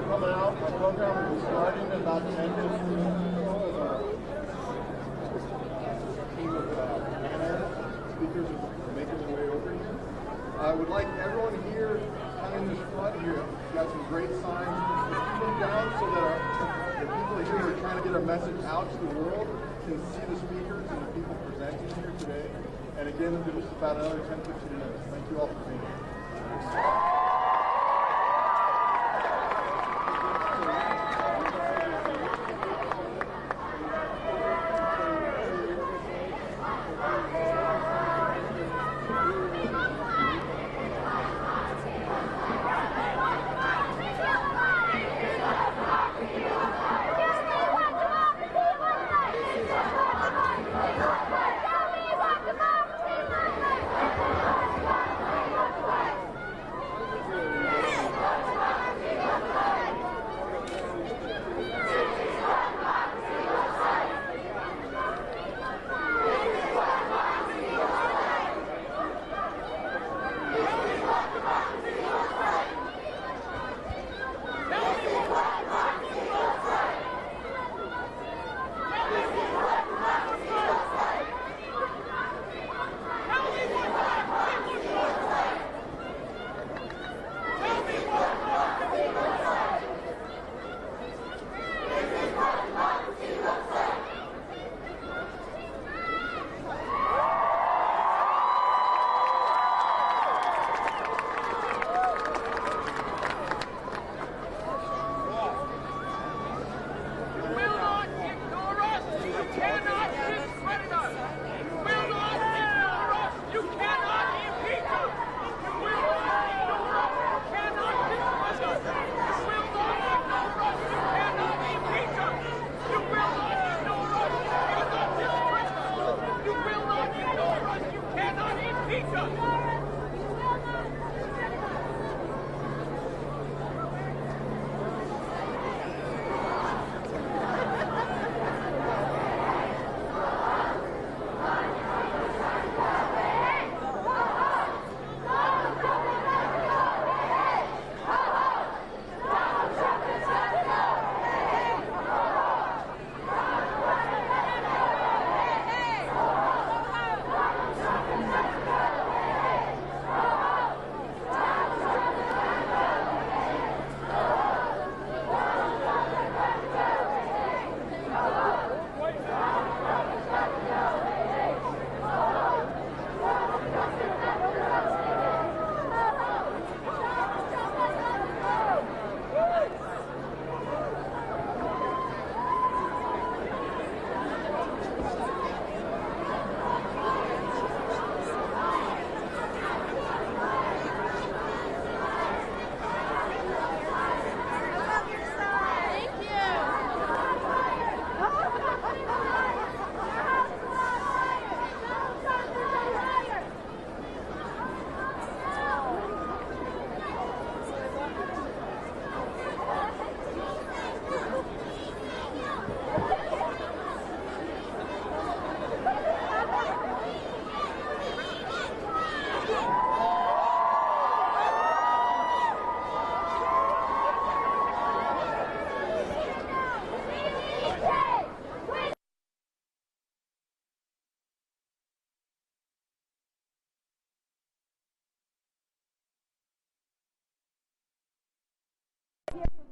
coming out. Our program will be starting in about 10 minutes. Speakers are making their way over here. I would like everyone here, kind of in this front here, we've got some great signs. Just keep them down so that the people here who are trying to get our message out to the world can see the speakers and the people presenting here today. And again, there's about another 10-15 minutes. Thank you all for being here.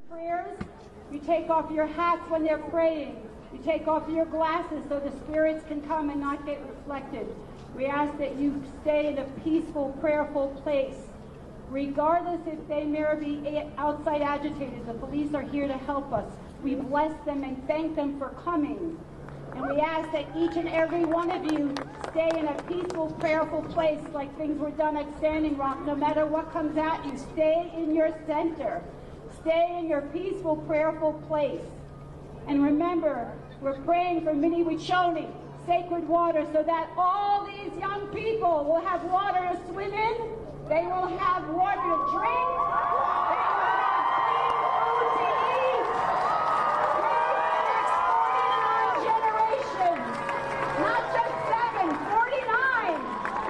Prayers, you take off your hats when they're praying. You take off your glasses so the spirits can come and not get reflected. We ask that you stay in a peaceful, prayerful place. Regardless if they may be outside agitators, the police are here to help us. We bless them and thank them for coming. And we ask that each and every one of you stay in a peaceful, prayerful place like things were done at Standing Rock. No matter what comes at you, stay in your center. Stay in your peaceful, prayerful place. And remember, we're praying for Mini-Wichoni, sacred water, so that all these young people will have water to swim in, they will have water to drink, they will have clean food to eat. Pray for the next 49 generations, not just 7, 49.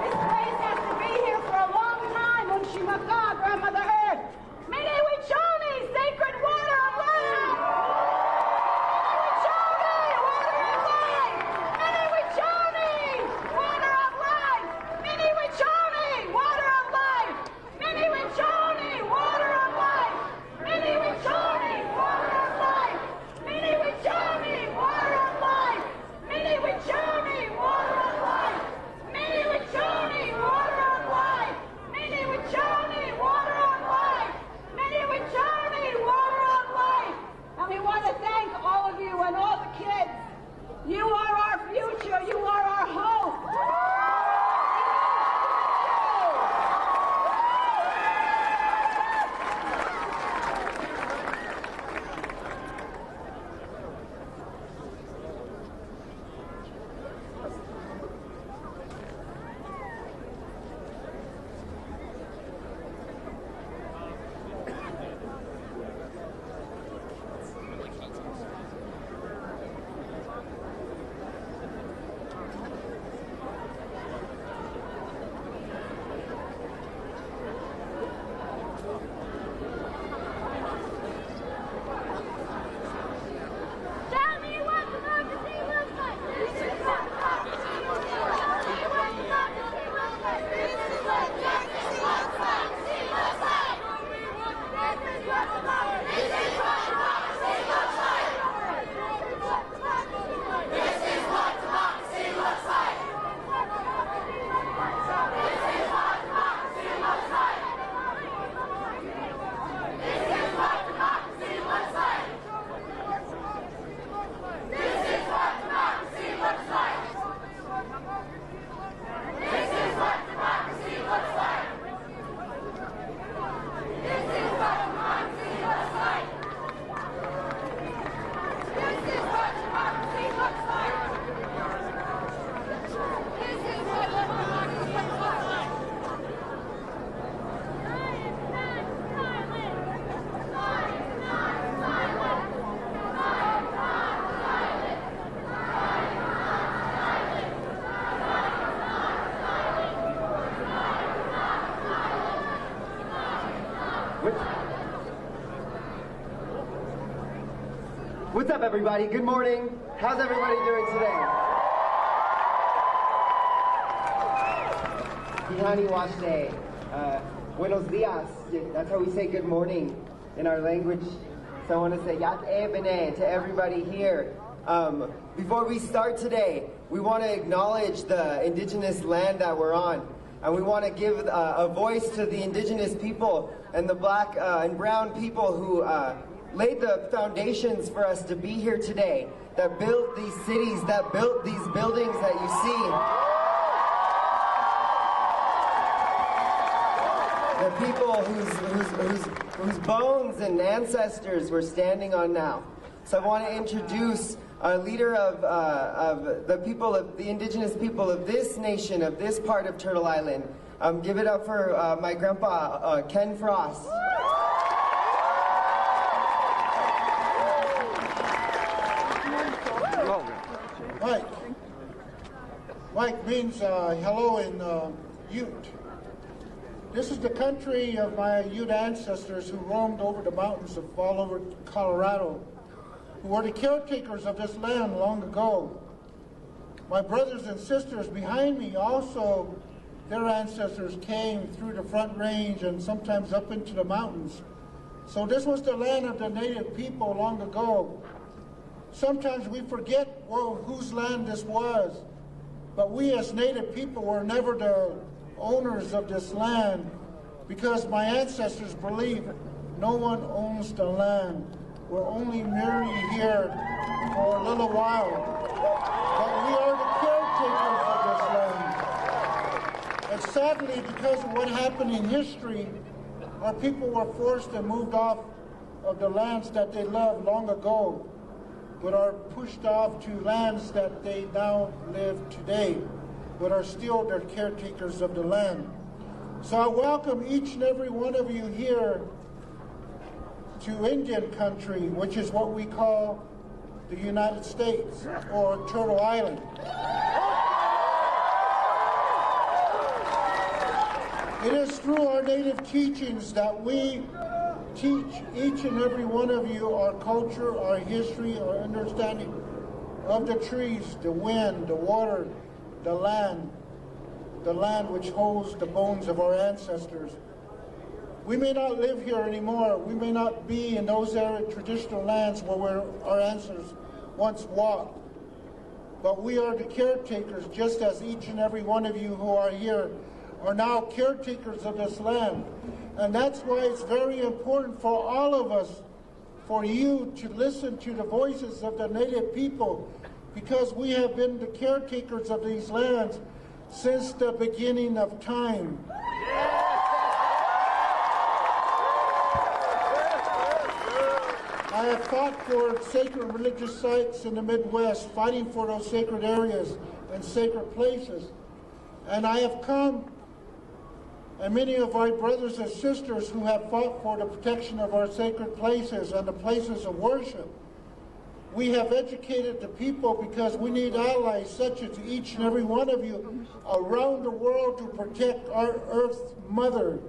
This place has to be here for a long time. Unshimaka, Grandmother Earth. Mini-Wichoni, sacred water What's up, everybody? Good morning. How's everybody doing today? Tihani Washte. Buenos dias. That's how we say good morning in our language. So I want to say Yat E Bene to everybody here. Before we start today, we want to acknowledge the indigenous land that we're on. And we want to give a voice to the indigenous people and the black and brown people who laid the foundations for us to be here today, that built these cities, that built these buildings that you see. The people whose bones and ancestors we're standing on now. So I want to introduce a leader of the people of the indigenous people of this nation, of this part of Turtle Island. Give it up for my grandpa, Ken Frost. Mike means hello in Ute. This is the country of my Ute ancestors who roamed over the mountains of all over Colorado, who were the caretakers of this land long ago. My brothers and sisters behind me also, their ancestors came through the Front Range and sometimes up into the mountains. So this was the land of the native people long ago. Sometimes we forget, well, whose land this was. But we as native people were never the owners of this land because my ancestors believe no one owns the land. We're only merely here for a little while. But we are the caretakers of this land. And sadly, because of what happened in history, our people were forced and moved off of the lands that they loved long ago, but are pushed off to lands that they now live today, but are still the caretakers of the land. So I welcome each and every one of you here to Indian country, which is what we call the United States, or Turtle Island. It is through our native teachings that we teach each and every one of you our culture, our history, our understanding of the trees, the wind, the water, the land which holds the bones of our ancestors. We may not live here anymore. We may not be in those traditional lands where our ancestors once walked. But we are the caretakers, just as each and every one of you who are here are now caretakers of this land. And that's why it's very important for all of us, for you to listen to the voices of the native people, because we have been the caretakers of these lands since the beginning of time. I have fought for sacred religious sites in the Midwest, fighting for those sacred areas and sacred places. And I have come, and many of our brothers and sisters who have fought for the protection of our sacred places and the places of worship. We have educated the people because we need allies such as each and every one of you around the world to protect our Earth Mother.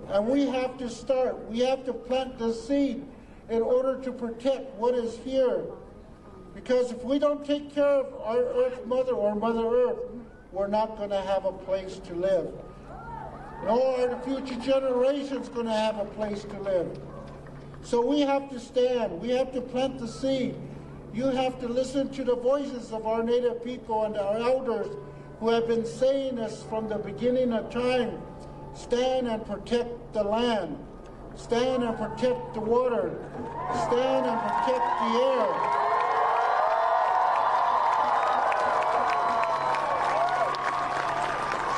And we have to start. We have to plant the seed in order to protect what is here. Because if we don't take care of our Earth Mother or Mother Earth, we're not going to have a place to live. Nor are the future generations going to have a place to live. So we have to stand. We have to plant the seed. You have to listen to the voices of our native people and our elders who have been saying this from the beginning of time. Stand and protect the land. Stand and protect the water. Stand and protect the air.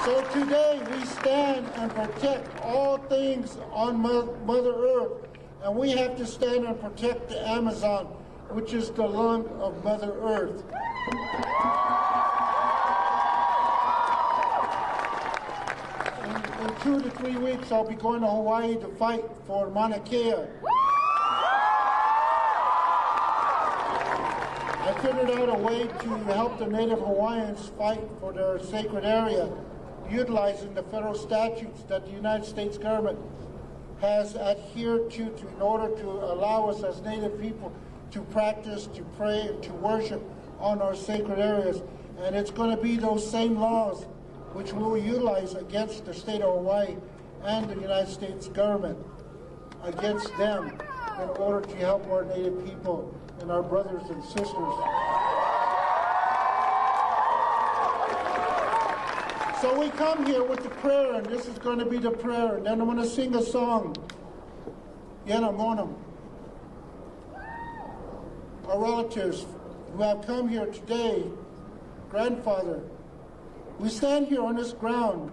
So today we stand and protect all things on Mother Earth, and we have to stand and protect the Amazon, which is the lung of Mother Earth. In 2 to 3 weeks, I'll be going to Hawaii to fight for Mauna Kea. I figured out a way to help the Native Hawaiians fight for their sacred area, utilizing the federal statutes that the United States government has adhered to in order to allow us as Native people to practice, to pray, and to worship on our sacred areas. And it's going to be those same laws which we will utilize against the state of Hawaii and the United States government, against them, in order to help our Native people and our brothers and sisters. So we come here with the prayer, and this is going to be the prayer, and then I'm going to sing a song. Yana Monam. Our relatives who have come here today, grandfather, we stand here on this ground.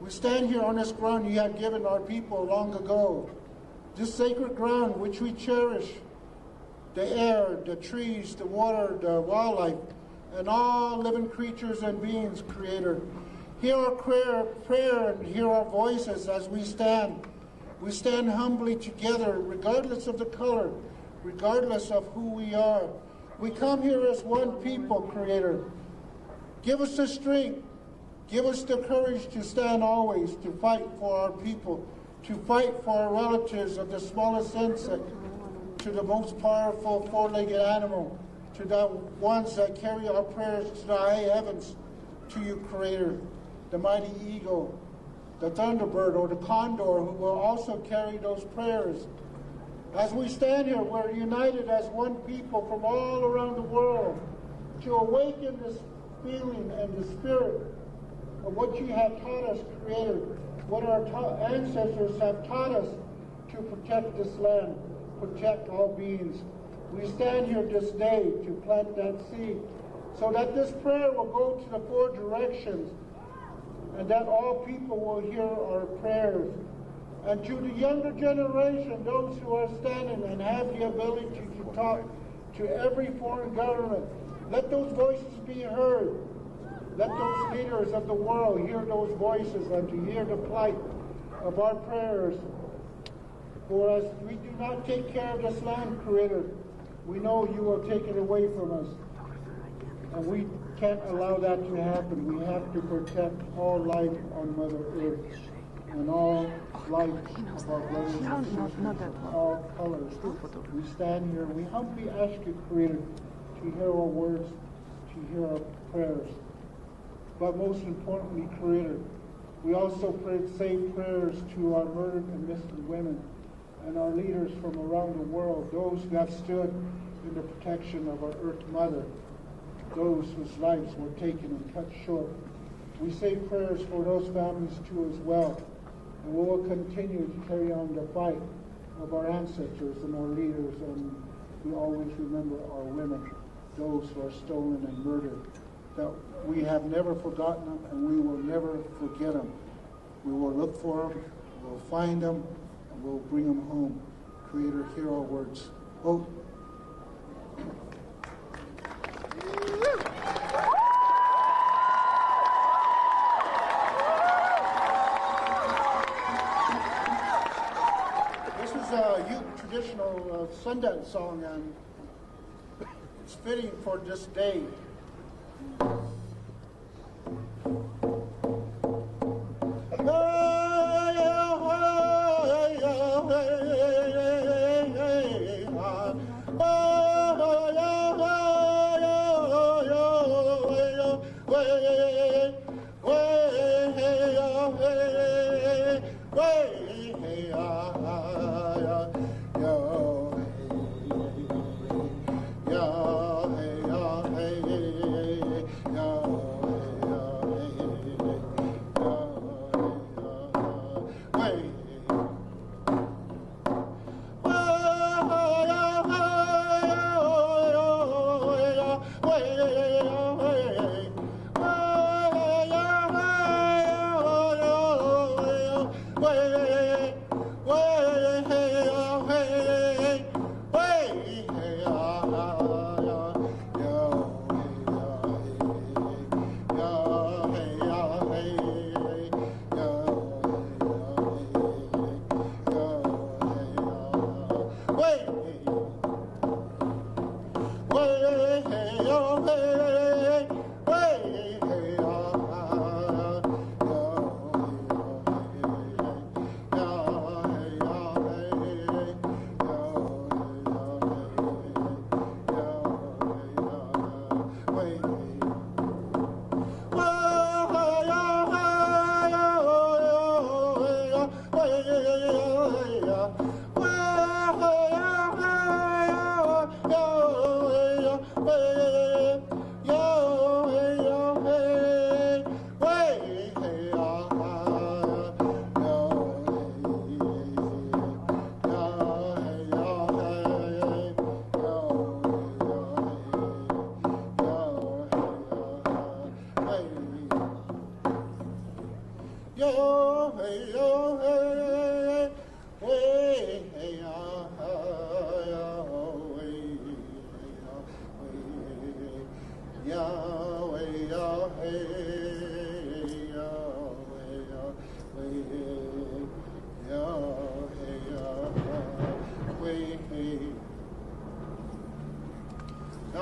We stand here on this ground you have given our people long ago. This sacred ground which we cherish, the air, the trees, the water, the wildlife, and all living creatures and beings, Creator. Hear our prayer and hear our voices as we stand. We stand humbly together, regardless of the color, regardless of who we are. We come here as one people, Creator. Give us the strength, give us the courage to stand always, to fight for our people, to fight for our relatives, of the smallest insect to the most powerful four-legged animal, to the ones that carry our prayers to the high heavens, to you, Creator, the mighty eagle, the thunderbird, or the condor, who will also carry those prayers. As we stand here, we're united as one people from all around the world to awaken this feeling and the spirit of what you have taught us, Creator, what our ancestors have taught us to protect this land, protect all beings. We stand here this day to plant that seed so that this prayer will go to the four directions and that all people will hear our prayers. And to the younger generation, those who are standing and have the ability to talk to every foreign government, let those voices be heard. Let those leaders of the world hear those voices and to hear the plight of our prayers. For as we do not take care of this land, Creator, we know you will take it away from us. And we can't allow that to happen. We have to protect all life on Mother Earth and all life of our brothers and sisters, all colors. We stand here and we humbly ask you, Creator, to hear our words, to hear our prayers. But most importantly, Creator, we also pray safe prayers to our murdered and missing women and our leaders from around the world, those who have stood in the protection of our Earth Mother, those whose lives were taken and cut short. We say prayers for those families too as well, and we will continue to carry on the fight of our ancestors and our leaders, and we always remember our women, those who are stolen and murdered, that we have never forgotten them and we will never forget them. We will look for them, we'll find them, and we'll bring them home. Creator, hear our words. Oh. This is a Ute traditional Sundance song, and it's fitting for this day.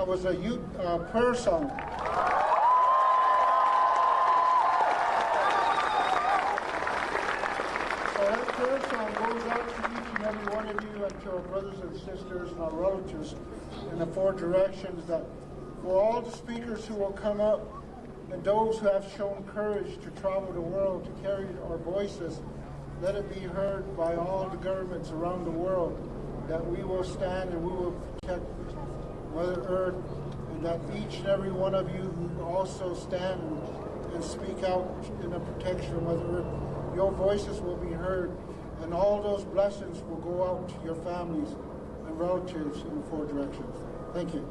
that was a youth prayer song. So that prayer song goes out to each and every one of you and to our brothers and sisters and our relatives in the four directions, that for all the speakers who will come up and those who have shown courage to travel the world to carry our voices, let it be heard by all the governments around the world that we will stand and we will protect Mother Earth, and that each and every one of you who also stand and speak out in the protection of Mother Earth, your voices will be heard, and all those blessings will go out to your families and relatives in the four directions. Thank you.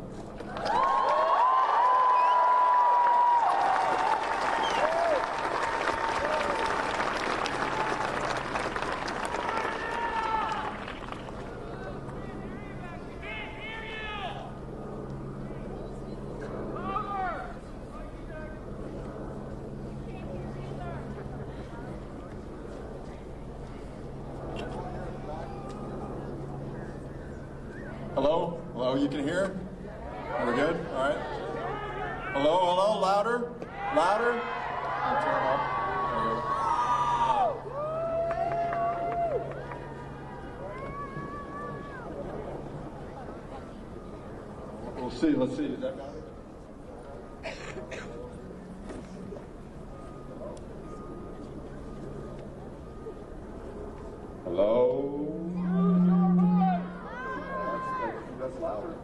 Hello? Hello, you can hear? Are we good? All right. Hello, hello, louder? Louder? I'll turn it up. There you go. We'll see, let's see. Is that better? Hello? That's louder.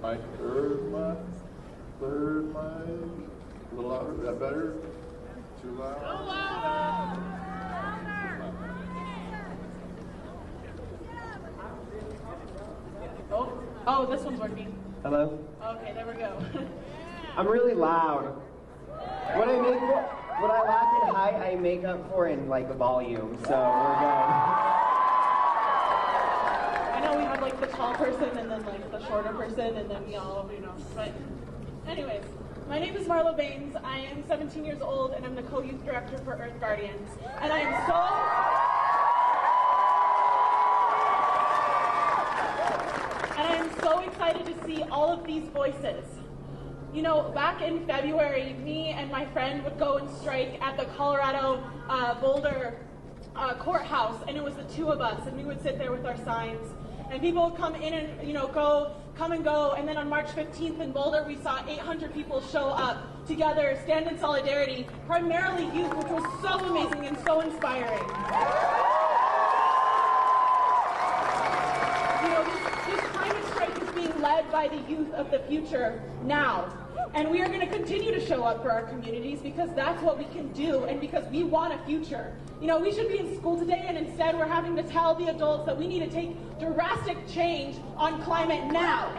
My third mic. A little louder. Is that better? Too loud? Oh, this one's working. Hello? Okay, there we go. I'm really loud. What I lack in height, I make up for in like volume, so we're good. I know we have like the tall person and then like the shorter person and then we all, but anyways, my name is Marlo Baines. I am 17 years old and I'm the co-youth director for Earth Guardians. And I am so excited to see all of these voices. You know, back in February, me and my friend would go and strike at the Colorado Boulder courthouse, and it was the two of us, and we would sit there with our signs, and people would come in and, come and go, and then on March 15th in Boulder, we saw 800 people show up together, stand in solidarity, primarily youth, which was so amazing and so inspiring. This climate strike is being led by the youth of the future now. And we are going to continue to show up for our communities because that's what we can do and because we want a future. We should be in school today and instead we're having to tell the adults that we need to take drastic change on climate now.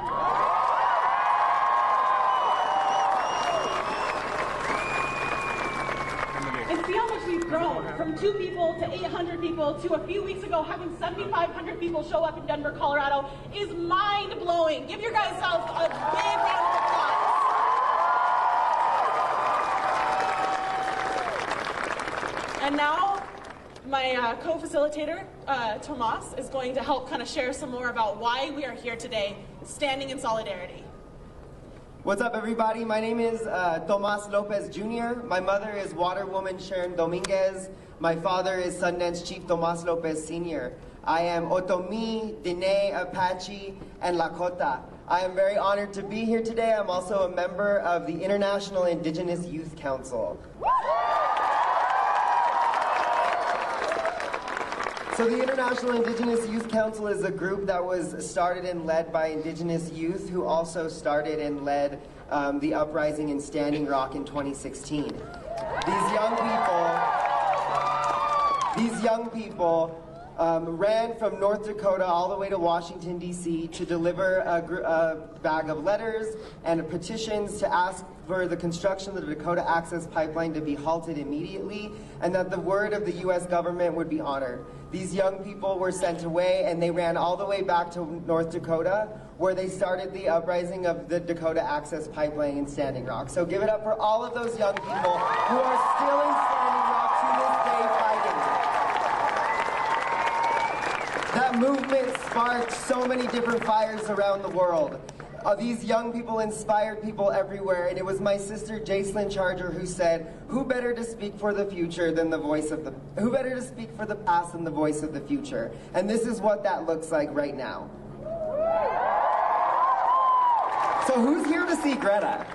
And see how much we've grown from 2 people to 800 people to a few weeks ago having 7,500 people show up in Denver, Colorado is mind-blowing. Give your guys selves a big round of applause. And now, my co-facilitator, Tomas, is going to help kind of share some more about why we are here today, standing in solidarity. What's up, everybody? My name is Tomas Lopez Jr. My mother is Waterwoman Sharon Dominguez. My father is Sundance Chief Tomas Lopez Sr. I am Otomi, Diné, Apache, and Lakota. I am very honored to be here today. I'm also a member of the International Indigenous Youth Council. So the International Indigenous Youth Council is a group that was started and led by Indigenous youth who also started and led the uprising in Standing Rock in 2016. These young people ran from North Dakota all the way to Washington, D.C. to deliver a bag of letters and petitions to ask for the construction of the Dakota Access Pipeline to be halted immediately and that the word of the U.S. government would be honored. These young people were sent away and they ran all the way back to North Dakota where they started the uprising of the Dakota Access Pipeline in Standing Rock. So give it up for all of those young people who are still in Standing Rock to this day fighting. That movement sparked so many different fires around the world. These young people inspired people everywhere, and it was my sister Jacelyn Charger who said, who better to speak for the future than the voice of the, who better to speak for the past than the voice of the future? And this is what that looks like right now. So who's here to see Greta?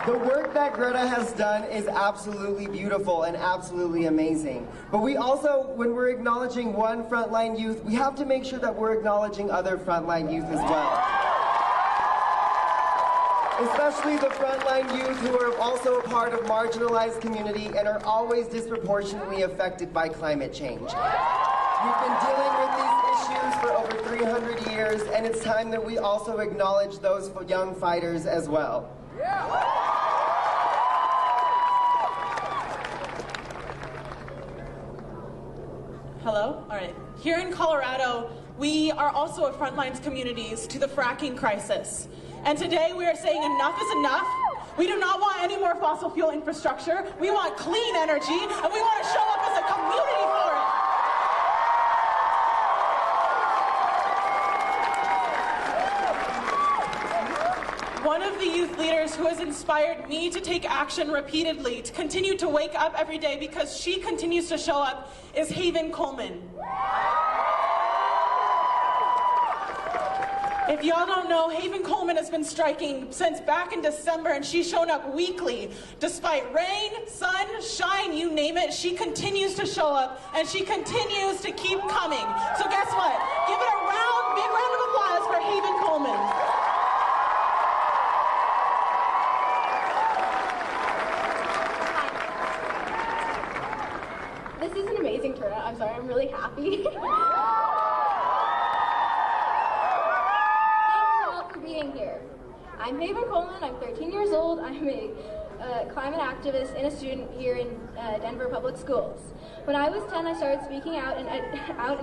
The work that Greta has done is absolutely beautiful and absolutely amazing. But we also, when we're acknowledging one frontline youth, we have to make sure that we're acknowledging other frontline youth as well. Especially the frontline youth who are also a part of marginalized community and are always disproportionately affected by climate change. We've been dealing with these issues for over 300 years, and it's time that we also acknowledge those young fighters as well. Hello? All right. Here in Colorado, we are also a frontlines communities to the fracking crisis. And today we are saying enough is enough. We do not want any more fossil fuel infrastructure. We want clean energy, and we want to show up as a community for it. One of the youth leaders who has inspired me to take action repeatedly, to continue to wake up every day because she continues to show up, is Haven Coleman. If y'all don't know, Haven Coleman has been striking since back in December, and she's shown up weekly. Despite rain, sun, shine, you name it, she continues to show up, and she continues to keep coming. So guess what? Give it a big round of applause for Haven Coleman. This is an amazing turnout. I'm sorry, I'm really happy. Thank you all for being here. I'm Haven Coleman, I'm 13 years old. I'm a climate activist and a student here in Denver Public Schools. When I was 10, I started speaking out and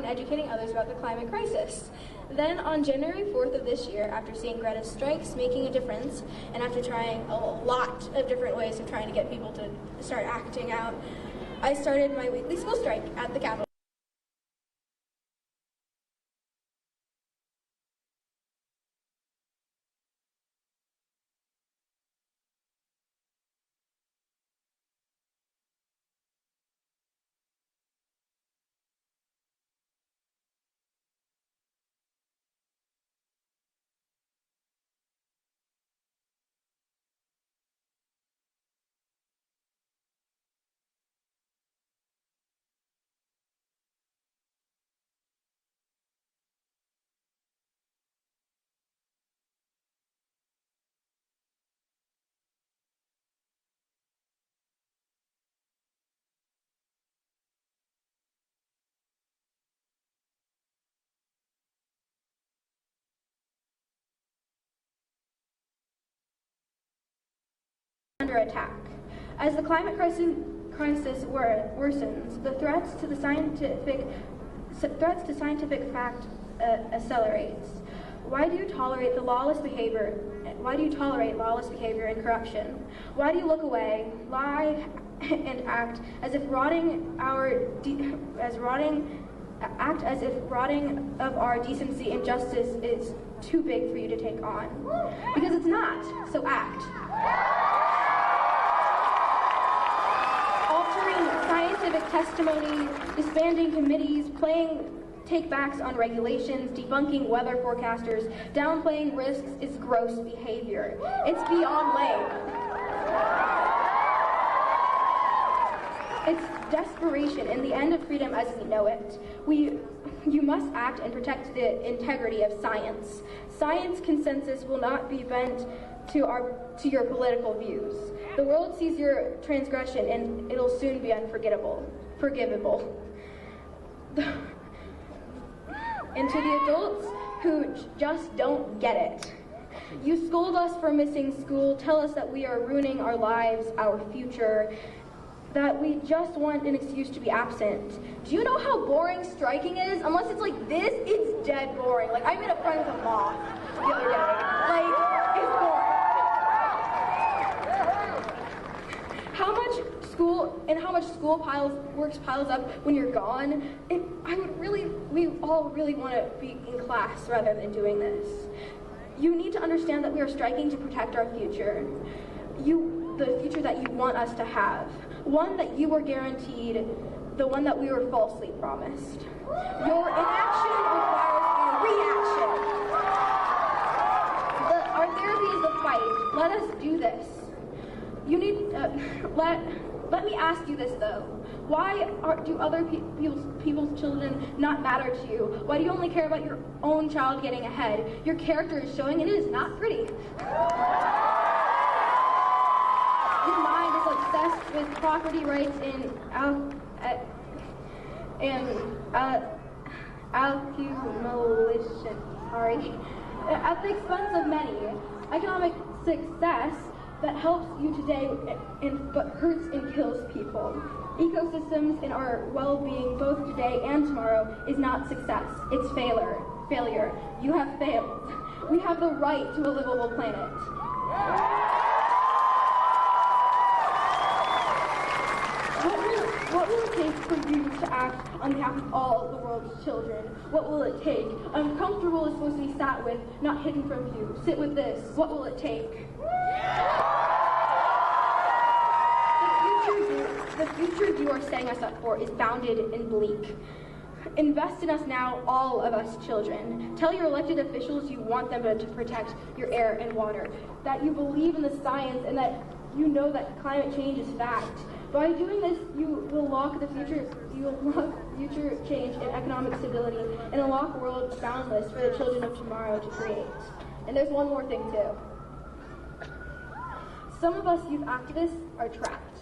educating others about the climate crisis. Then on January 4th of this year, after seeing Greta's strikes making a difference, and after trying a lot of different ways of trying to get people to start acting out, I started my weekly school strike at the Capitol. Under attack. As the climate crisis worsens, the threats to scientific fact accelerates. Why do you tolerate lawless behavior and corruption? Why do you look away, lie, and act as if rotting of our decency and justice is too big for you to take on? Because it's not, so act. Altering scientific testimony, disbanding committees, playing take-backs on regulations, debunking weather forecasters, downplaying risks is gross behavior. It's beyond lame. It's desperation and the end of freedom as we know it. You must act and protect the integrity of science. Science consensus will not be bent to your political views. The world sees your transgression and it'll soon be forgivable. And to the adults who just don't get it, you scold us for missing school, tell us that we are ruining our lives, our future, that we just want an excuse to be absent. Do you know how boring striking is? Unless it's like this, it's dead boring. Like, I made a friend with a moth the other day. Like, it's boring. How much school and how much school piles up when you're gone. We all really want to be in class rather than doing this. You need to understand that we are striking to protect our future. The future that you want us to have. One that you were guaranteed, the one that we were falsely promised. Your inaction requires our reaction. Our therapy is the fight. Let us do this. You need, let me ask you this though. Why do other people's children not matter to you? Why do you only care about your own child getting ahead? Your character is showing and it is not pretty. Your mind is obsessed with property rights and accumulation, at the expense of many. Economic success that helps you today but hurts and kills people. Ecosystems and our well-being both today and tomorrow is not success, it's failure. You have failed. We have the right to a livable planet. What will it take for you to act on behalf of all the world's children? What will it take? Uncomfortable is supposed to be sat with, not hidden from you. Sit with this. What will it take? The future you are setting us up for is bounded and bleak. Invest in us now, all of us children. Tell your elected officials you want them to protect your air and water, that you believe in the science and that you know that climate change is fact. By doing this, you will unlock future change and economic stability and unlock a world boundless for the children of tomorrow to create. And there's one more thing too. Some of us youth activists are trapped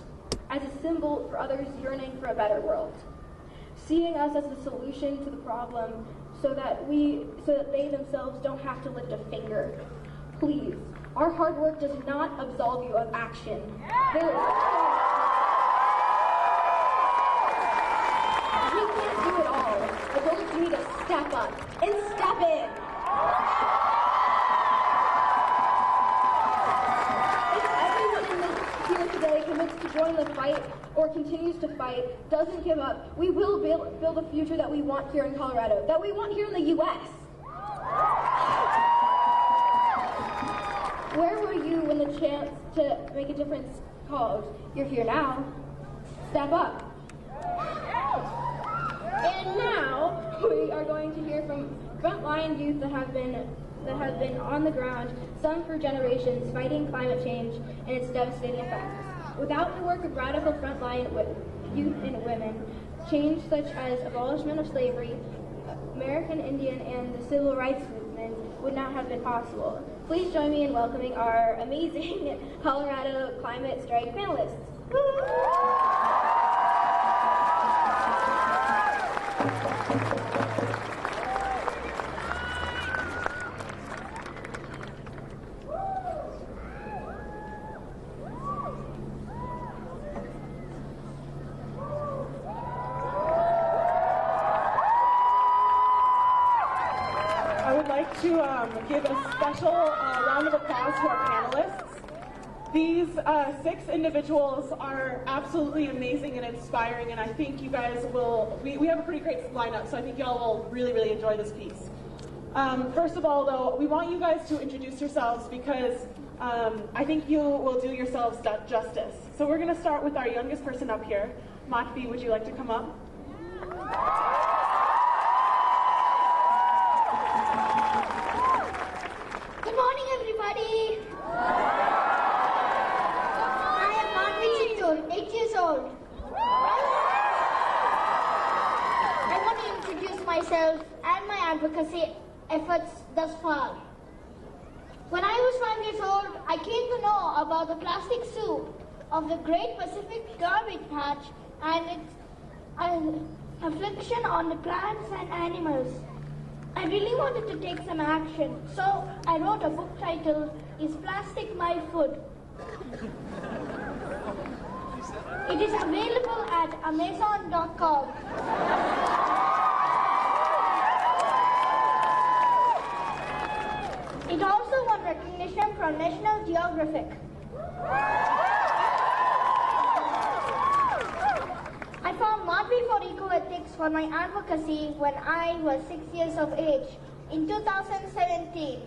as a symbol for others yearning for a better world, seeing us as the solution to the problem so that they themselves don't have to lift a finger. Please, our hard work does not absolve you of action. We can't do it all. Adults need to step up and step in. Here today commits to join the fight or continues to fight, doesn't give up, we will build a future that we want here in Colorado, that we want here in the U.S. Where were you when the chance to make a difference called? You're here now. Step up. And now we are going to hear from frontline youth that have been on the ground, some for generations, fighting climate change and its devastating effects. Without the work of radical frontline youth and women, change such as abolishment of slavery, American Indian, and the civil rights movement would not have been possible. Please join me in welcoming our amazing Colorado Climate Strike panelists. Woo! Give a special round of applause to our panelists. These 6 individuals are absolutely amazing and inspiring, and I think you guys will, we have a pretty great lineup, so I think y'all will really, really enjoy this piece. First of all, though, we want you guys to introduce yourselves because I think you will do yourselves justice. So we're going to start with our youngest person up here. Matvi, would you like to come up? Good morning, everybody. I am Manvi Chittur, 8 years old. I want to introduce myself and my advocacy efforts thus far. When I was 5 years old, I came to know about the plastic soup of the Great Pacific Garbage Patch and its affliction on the plants and animals. I really wanted to take some action, so I wrote a book titled, Is Plastic My Food? It is available at Amazon.com. It also won recognition from National Geographic. for my advocacy when I was 6 years of age in 2017.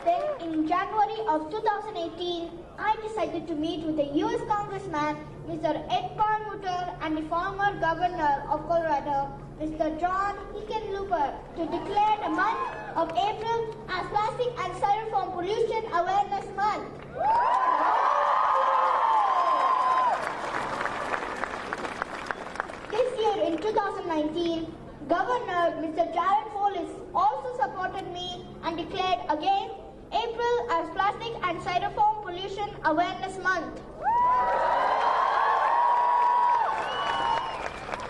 Then in January of 2018, I decided to meet with the US Congressman, Mr. Ed Perlmutter, and the former governor of Colorado, Mr. John Hickenlooper, to declare the month of April as Plastic and Styrofoam Pollution Awareness Month. This year in 2019, Governor Mr. Jared Polis also supported me and declared again April as Plastic and Styrofoam Pollution Awareness Month.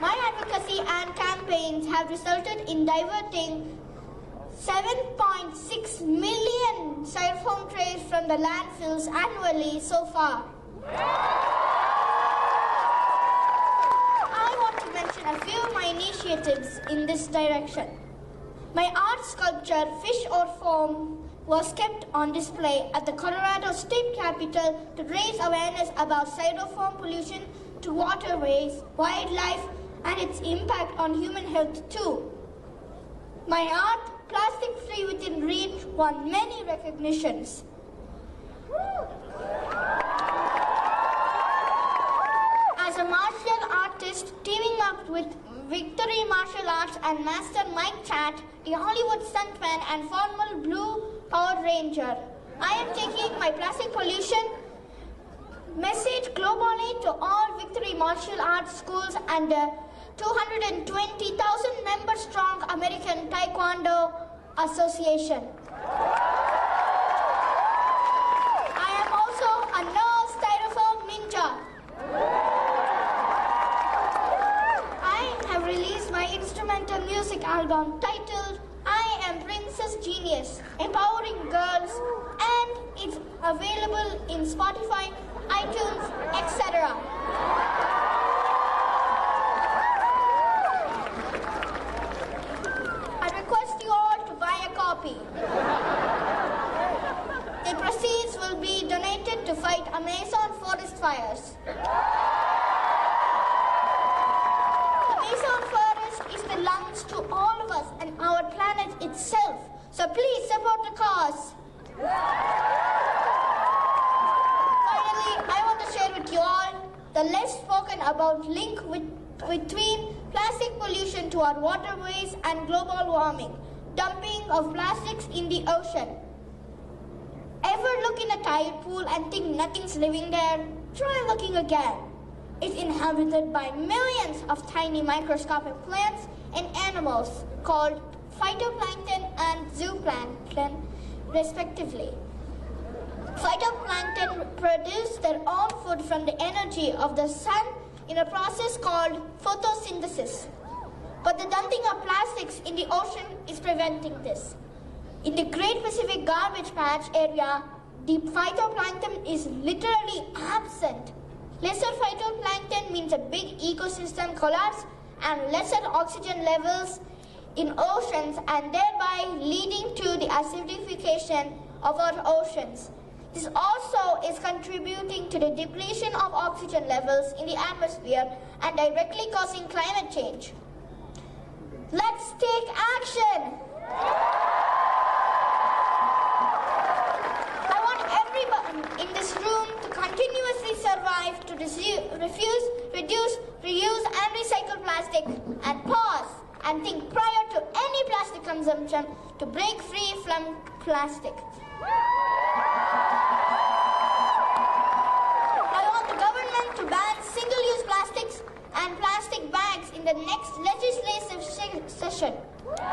My advocacy and campaigns have resulted in diverting 7.6 million styrofoam trays from the landfills annually so far. I want to mention a few of my initiatives in this direction. My art sculpture, Fish or Foam, was kept on display at the Colorado State Capitol to raise awareness about styrofoam pollution to waterways, wildlife, and its impact on human health too. My art, Plastic Free Within Reach, won many recognitions. As a martial artist teaming up with Victory Martial Arts and Master Mike Chat, the Hollywood stuntman and former Blue Power Ranger, I am taking my plastic pollution message globally to all Victory Martial Arts schools and 220,000 member strong American Taekwondo Association. I am also a no styrofoam ninja. I have released my instrumental music album titled I Am Princess Genius, Empowering Girls, and it's available in Spotify, iTunes, etc. I request you all to buy a copy. The proceeds will be donated to fight Amazon forest fires. Amazon forest is the lungs to all of us and our planet itself. So please support the cause. Finally, I want to share with you all the less spoken about link between plastic pollution to our waterways and global warming, dumping of plastics in the ocean. Ever look in a tide pool and think nothing's living there? Try looking again. It's inhabited by millions of tiny microscopic plants and animals called phytoplankton and zooplankton, respectively. Phytoplankton produce their own food from the energy of the sun in a process called photosynthesis. But the dumping of plastics in the ocean is preventing this. In the Great Pacific Garbage Patch area, the phytoplankton is literally absent. Lesser phytoplankton means a big ecosystem collapse and lesser oxygen levels in oceans and thereby leading to the acidification of our oceans. This also is contributing to the depletion of oxygen levels in the atmosphere and directly causing climate change. Let's take action! I want everyone in this room to continuously survive to refuse, reduce, reuse and recycle plastic and pause and think prior to any plastic consumption to break free from plastic. I want the government to ban single-use plastics and plastic bags in the next legislative session. Let's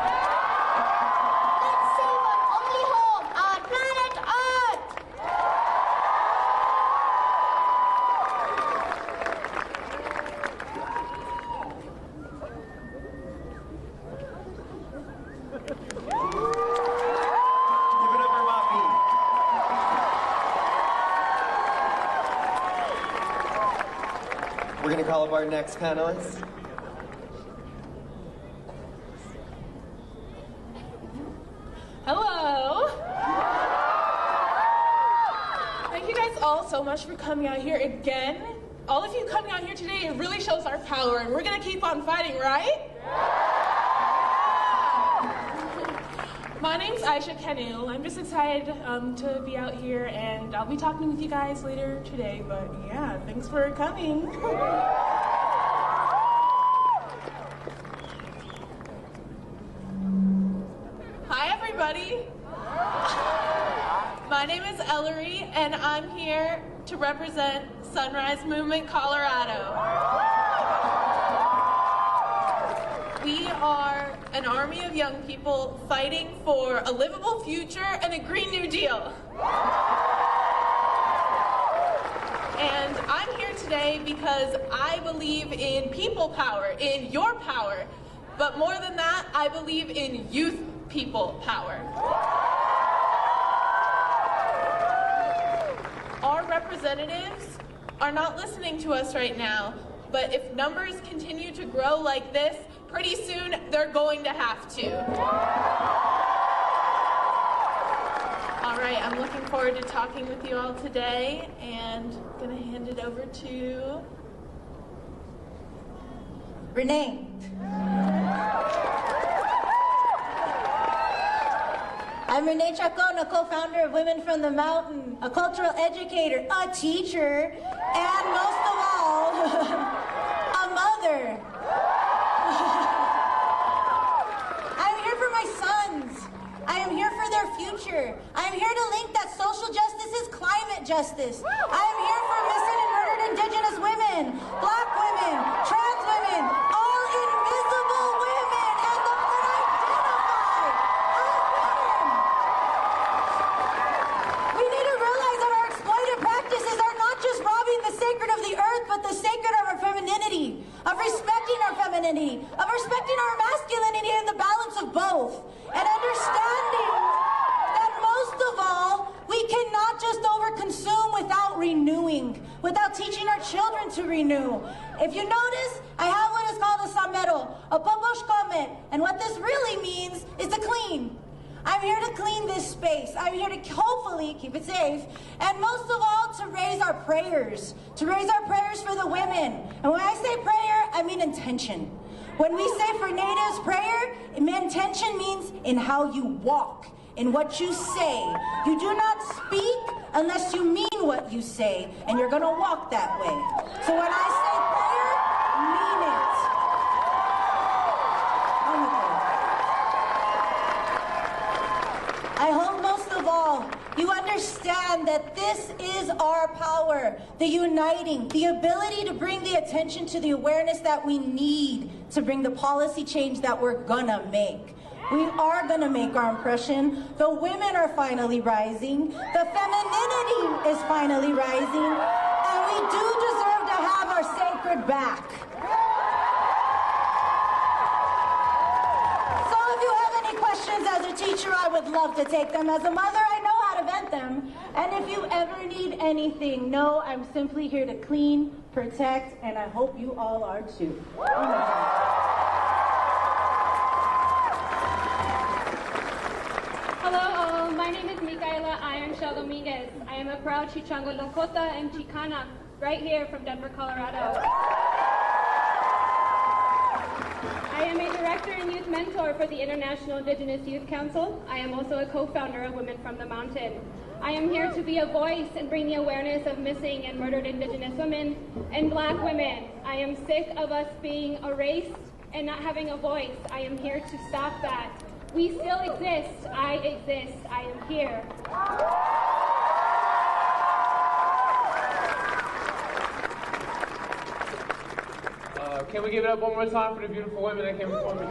save our only home, our planet Earth. Give it up for Wapi. We're going to call up our next panelist. Hello. Thank you guys all so much for coming out here again. all of you coming out here today, it really shows our power, and we're gonna keep on fighting, right? My name's Aisha Kanil. I'm just excited to be out here, and I'll be talking with you guys later today, but yeah, thanks for coming. Hi, everybody. My name is Ellery, and I'm here to represent Sunrise Movement Colorado. We are an army of young people fighting for a livable future and a Green New Deal. And I'm here today because I believe in people power, in your power. But more than that, I believe in youth people power. Our representatives are not listening to us right now, but if numbers continue to grow like this, pretty soon they're going to have to. All right, I'm looking forward to talking with you all today, and I'm gonna hand it over to Renee. I'm Renee Chacon, a co-founder of Women from the Mountain, a cultural educator, a teacher, and most of all, a mother. I'm here for my sons. I am here for their future. I am here to link that social justice is climate justice. I am here for missing and murdered Indigenous women, Black women, trans women, all invisible women, and the unidentified as women. We need to realize that our exploited practices are not just robbing the sacred of the earth, but the sacred of our femininity, of respecting our femininity, of respecting our masculinity and the balance of both, and understanding that most of all, we cannot just overconsume without renewing, without teaching our children to renew. If you notice, I have what is called a samero, a pabosh comment, and what this really means is to clean. I'm here to clean this space. I'm here to hopefully keep it safe, and most of all, to raise our prayers for the women. And when I say prayer, I mean intention. When we say for natives prayer, intention means in how you walk, in what you say. You do not speak unless you mean what you say, and you're gonna walk that way. So when I say prayer, mean it. I hope most of all, you understand that this is our power, the uniting, the ability to bring the attention to the awareness that we need to bring the policy change that we're gonna make. We are gonna make our impression. The women are finally rising. The femininity is finally rising. And we do deserve to have our sacred back. So if you have any questions as a teacher, I would love to take them. As a mother, I know how to vent them. And if you ever need anything, know I'm simply here to clean, protect, and I hope you all are too. Hello all, my name is Micaela Ironshell Dominguez. I am a proud Chichango Lakota and Chicana right here from Denver, Colorado. I am a director and youth mentor for the International Indigenous Youth Council. I am also a co-founder of Women from the Mountain. I am here to be a voice and bring the awareness of missing and murdered Indigenous women and Black women. I am sick of us being erased and not having a voice. I am here to stop that. We still exist. I exist. I am here. Can we give it up one more time for the beautiful women that came before me?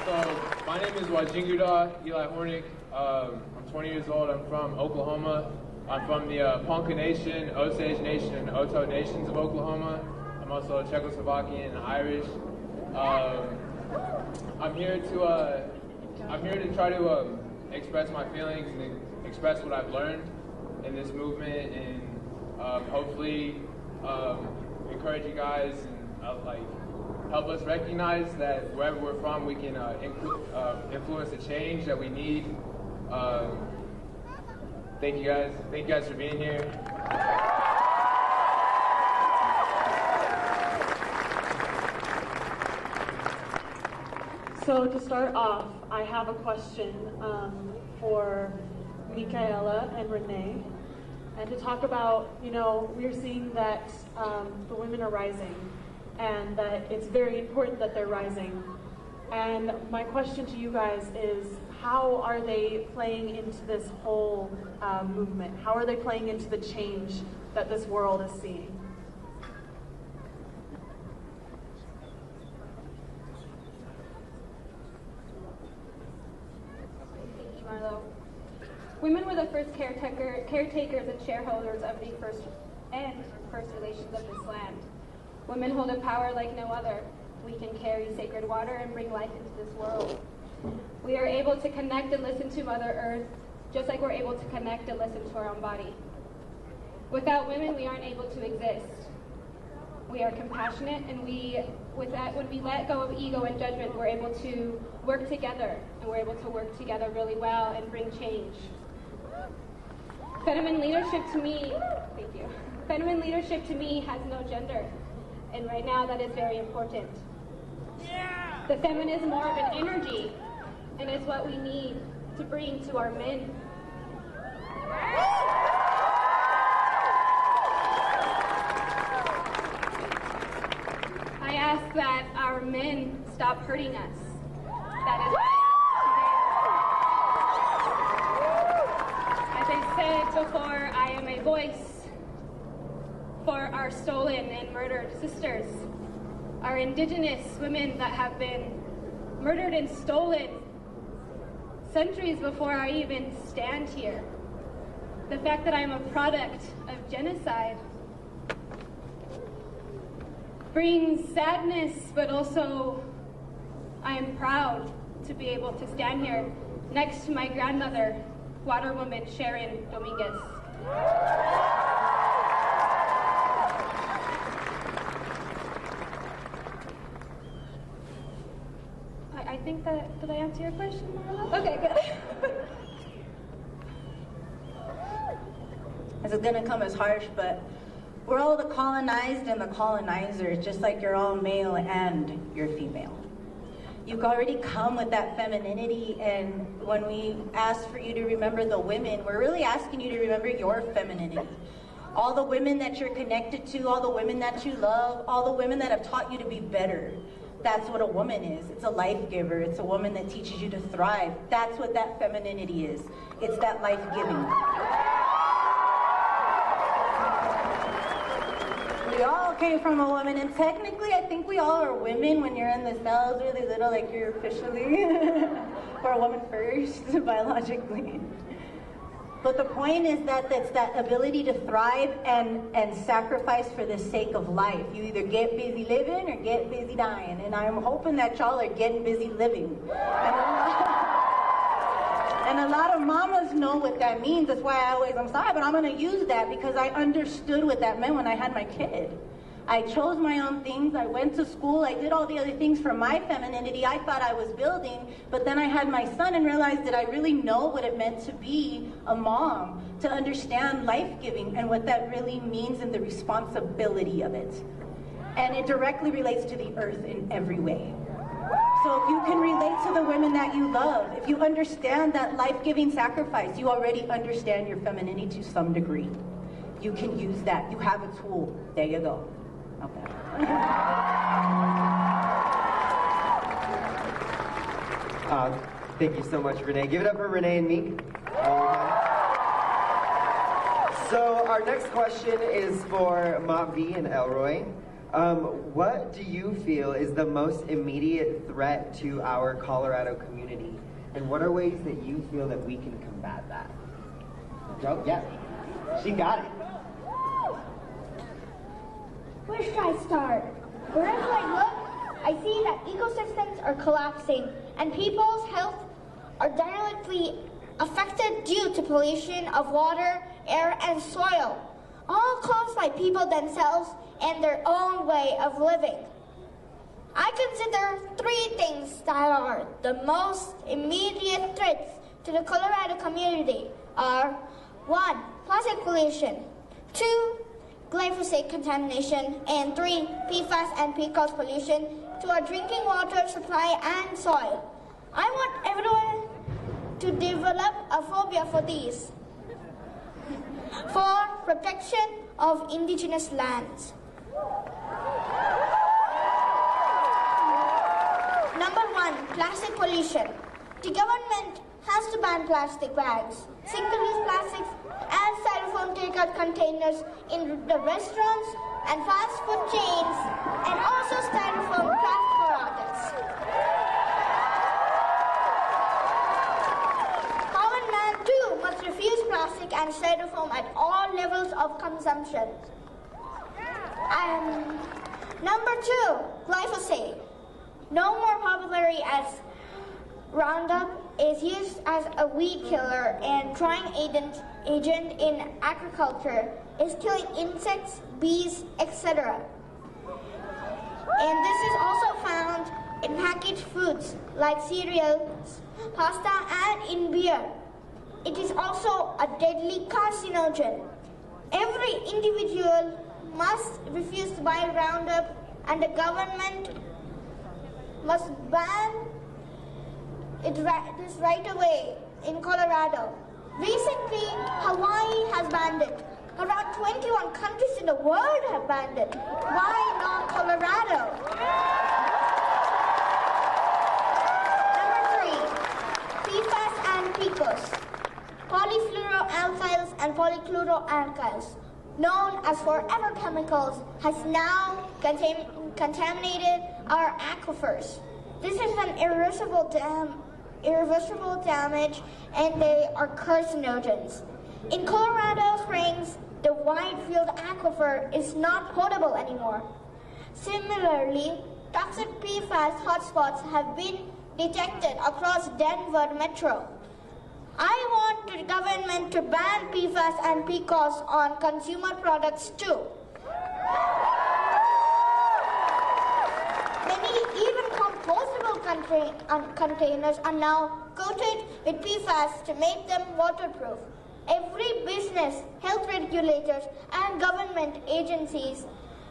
So, my name is Wajinguda Eli Hornick. I'm 20 years old. I'm from Oklahoma. I'm from the Ponca Nation, Osage Nation, and Oto Nations of Oklahoma. I'm also Czechoslovakian and Irish. I'm here to try to express my feelings and express what I've learned in this movement, and hopefully encourage you guys and help us recognize that wherever we're from, we can influence the change that we need. Thank you guys. Thank you guys for being here. So to start off, I have a question for Micaela and Renee, and to talk about, we're seeing that the women are rising, and that it's very important that they're rising. And my question to you guys is, how are they playing into this whole movement? How are they playing into the change that this world is seeing? Women were the first caretakers and shareholders of the first relations of this land. Women hold a power like no other. We can carry sacred water and bring life into this world. We are able to connect and listen to Mother Earth, just like we're able to connect and listen to our own body. Without women, we aren't able to exist. We are compassionate, and when we let go of ego and judgment, we're able to work together, and we're able to work together really well and bring change. Feminine leadership to me, thank you. Feminine leadership to me has no gender, and right now that is very important. Yeah. The feminine is more of an energy, and it's what we need to bring to our men. I ask that our men stop hurting us. That is why I ask today. As I said before, I am a voice for our stolen and murdered sisters, our Indigenous women that have been murdered and stolen centuries before I even stand here. The fact that I am a product of genocide brings sadness, but also I am proud to be able to stand here next to my grandmother, water woman Sharon Dominguez. I think that, did I answer your question, Marla? Okay, good. This is gonna come as harsh, but we're all the colonized and the colonizers, just like you're all male and you're female. You've already come with that femininity, and when we ask for you to remember the women, we're really asking you to remember your femininity. All the women that you're connected to, all the women that you love, all the women that have taught you to be better. That's what a woman is. It's a life giver. It's a woman that teaches you to thrive. That's what that femininity is. It's that life giving. We all came from a woman, and technically I think we all are women when you're in the cells really little, like you're officially, or a woman first, biologically. But the point is that it's that ability to thrive and sacrifice for the sake of life. You either get busy living or get busy dying, and I'm hoping that y'all are getting busy living. And a lot of mamas know what that means. That's why I'm sorry, but I'm gonna use that because I understood what that meant when I had my kid. I chose my own things, I went to school, I did all the other things for my femininity I thought I was building, but then I had my son and realized that I really know what it meant to be a mom, to understand life-giving and what that really means and the responsibility of it. And it directly relates to the earth in every way. So if you can relate to the women that you love, if you understand that life-giving sacrifice, you already understand your femininity to some degree. You can use that. You have a tool. There you go. Okay. Thank you so much, Renee. Give it up for Renee and Meek. So our next question is for Mont V and Elroy. What do you feel is the most immediate threat to our Colorado community? And what are ways that you feel that we can combat that? Joe? Yeah. She got it. Where should I start? Wherever I look, I see that ecosystems are collapsing and people's health are directly affected due to pollution of water, air, and soil, all caused by people themselves and their own way of living. I consider three things that are the most immediate threats to the Colorado community are 1. Plastic pollution. 2. Glyphosate contamination. And 3. PFAS and PCOS pollution to our drinking water supply and soil. I want everyone to develop a phobia for these. 4. Protection of indigenous lands. Number 1. Plastic pollution. The government has to ban plastic bags, single-use plastics, and styrofoam takeout containers in the restaurants and fast food chains, and also styrofoam craft products. Common man too must refuse plastic and styrofoam at all levels of consumption. Number 2, glyphosate. No more popularity as Roundup is used as a weed killer and trying agent in agriculture, is killing insects, bees, etc. And this is also found in packaged foods like cereals, pasta, and in beer. It is also a deadly carcinogen. Every individual must refuse to buy Roundup, and the government must ban this right away in Colorado. Recently, Hawaii has banned it. Around 21 countries in the world have banned it. Why not Colorado? Number 3, PFAS and PCOS. Polyfluoroalkyls and polychloroalkyls, known as forever chemicals, has now contaminated our aquifers. This is an irreversible damage, and they are carcinogens. In Colorado Springs, the Whitefield aquifer is not potable anymore. Similarly, toxic PFAS hotspots have been detected across Denver Metro. I want the government to ban PFAS and PCOS on consumer products too. Many even compostable containers are now coated with PFAS to make them waterproof. Every business, health regulators, and government agencies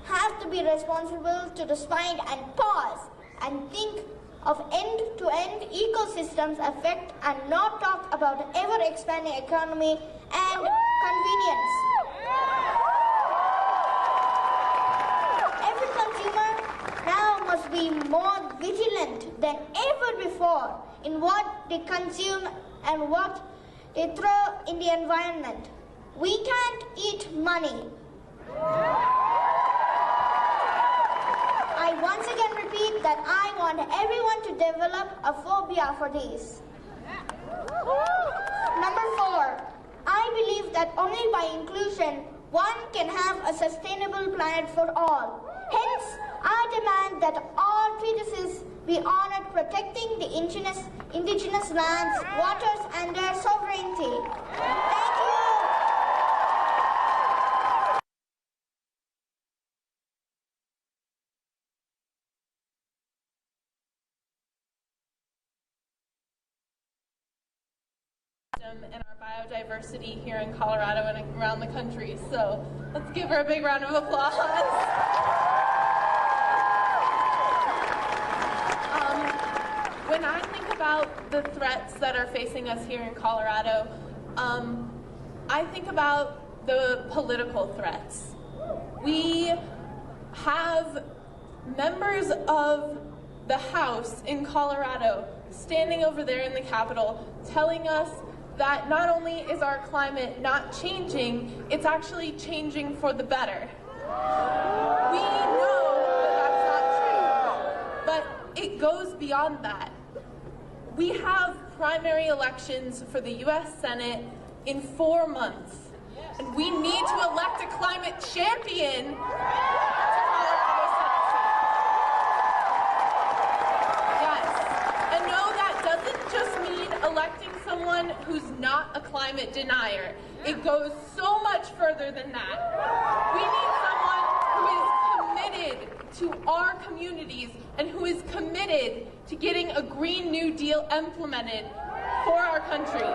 have to be responsible to respond and pause and think of end-to-end ecosystems effect and not talk about ever-expanding economy and convenience. Every consumer now must be more vigilant than ever before in what they consume and what they throw in the environment. We can't eat money. I once again repeat that I want everyone to develop a phobia for these. Number 4, I believe that only by inclusion one can have a sustainable planet for all. Hence, I demand that all treatises be honored protecting the indigenous lands, waters, and their sovereignty. Thank you. And our biodiversity here in Colorado and around the country. So let's give her a big round of applause. When I think about the threats that are facing us here in Colorado, I think about the political threats. We have members of the House in Colorado standing over there in the Capitol telling us that not only is our climate not changing, it's actually changing for the better. We know that that's not true, but it goes beyond that. We have primary elections for the U.S. Senate in 4 months, and we need to elect a climate champion to Colorado Senate seat. Yes, and no, that doesn't just mean electing someone who's not a climate denier. It goes so much further than that. We need someone who is committed to our communities and who is committed to getting a Green New Deal implemented for our country.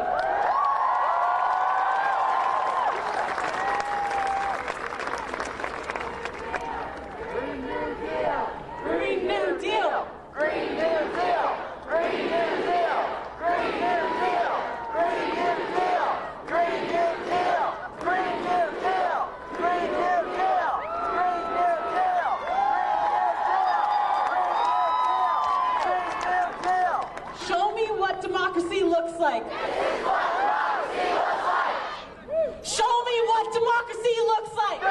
Show me what democracy looks like.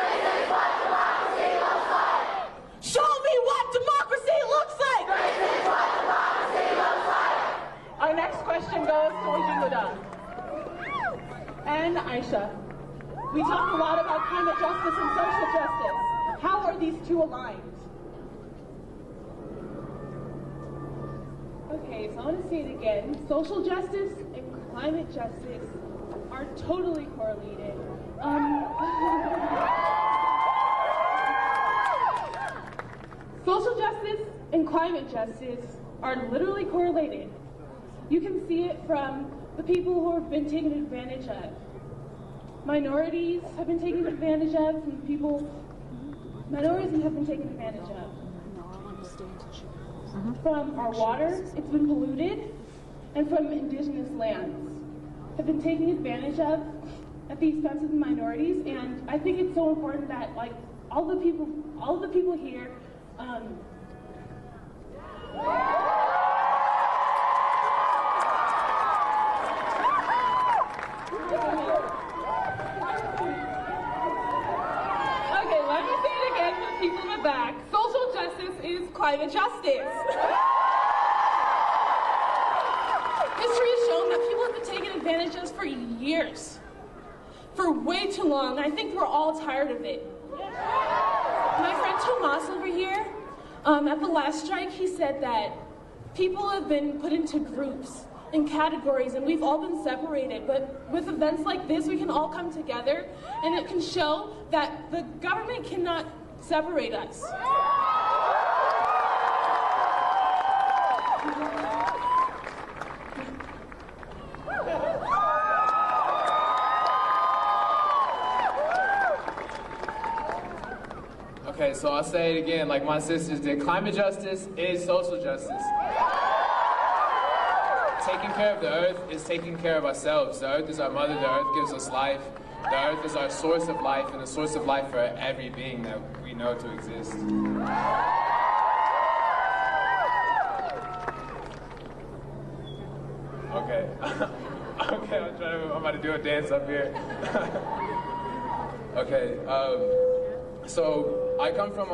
Show me what democracy looks like. Our next question goes to Ojinguda and Aisha. We talk a lot about climate justice and social justice. How are these two aligned? Okay, so I want to say it again. Social justice and climate justice are totally correlated. Social justice and climate justice are literally correlated. You can see it from the people who have been taken advantage of. Minorities have been taken advantage of, minorities have been taken advantage of. From our water, it's been polluted, and from indigenous lands have been taken advantage of at the expense of the minorities. And I think it's so important that like all the people here Okay, let me say it again for people in the back. Social justice is climate justice. History has shown that people have been taken advantage of for years. For way too long. I think we're all tired of it. My friend Tomas over here, at the last strike, he said that people have been put into groups and categories, and we've all been separated. But with events like this, we can all come together, and it can show that the government cannot separate us. Okay, so I'll say it again, like my sisters did. Climate justice is social justice. Taking care of the earth is taking care of ourselves. The earth is our mother, the earth gives us life. The earth is our source of life and the source of life for every being that we know to exist. Okay. Okay, I'm about to do a dance up here. Okay, so I come from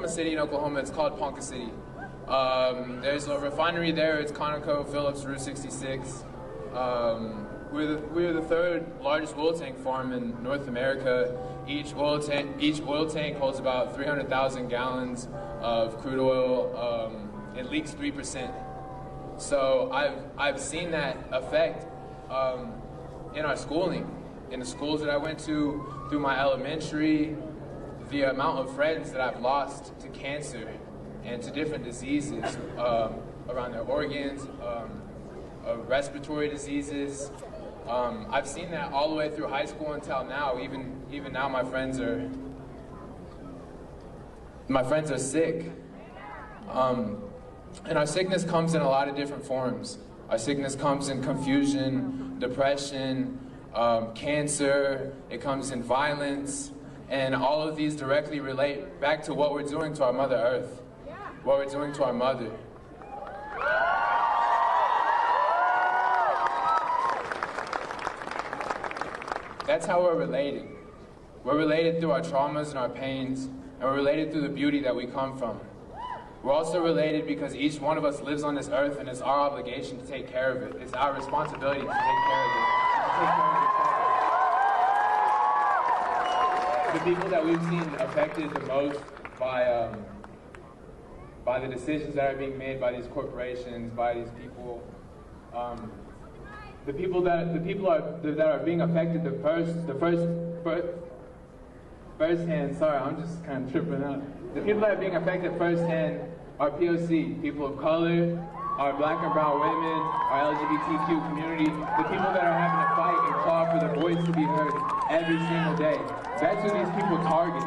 a city in Oklahoma. It's called Ponca City. There's a refinery there. It's ConocoPhillips Route 66. We're the third largest oil tank farm in North America. Each oil tank holds about 300,000 gallons of crude oil. It leaks 3%. So I've seen that effect in our schooling, in the schools that I went to, through my elementary, the amount of friends that I've lost to cancer and to different diseases around their organs, respiratory diseases. I've seen that all the way through high school until now. Even now, my friends are sick. And our sickness comes in a lot of different forms. Our sickness comes in confusion, depression, cancer. It comes in violence. And all of these directly relate back to what we're doing to our Mother Earth, what we're doing to our mother. That's how we're related. We're related through our traumas and our pains, and we're related through the beauty that we come from. We're also related because each one of us lives on this earth, and it's our obligation to take care of it. It's our responsibility to take care of it, to take care of each other. The people that we've seen affected the most by the decisions that are being made by these corporations, by these people, the people that are being affected firsthand. Sorry, I'm just kind of tripping out. The people that are being affected firsthand are POC, people of color, our black and brown women, our LGBTQ community, the people that are having to fight and claw for their voice to be heard every single day. That's who these people target.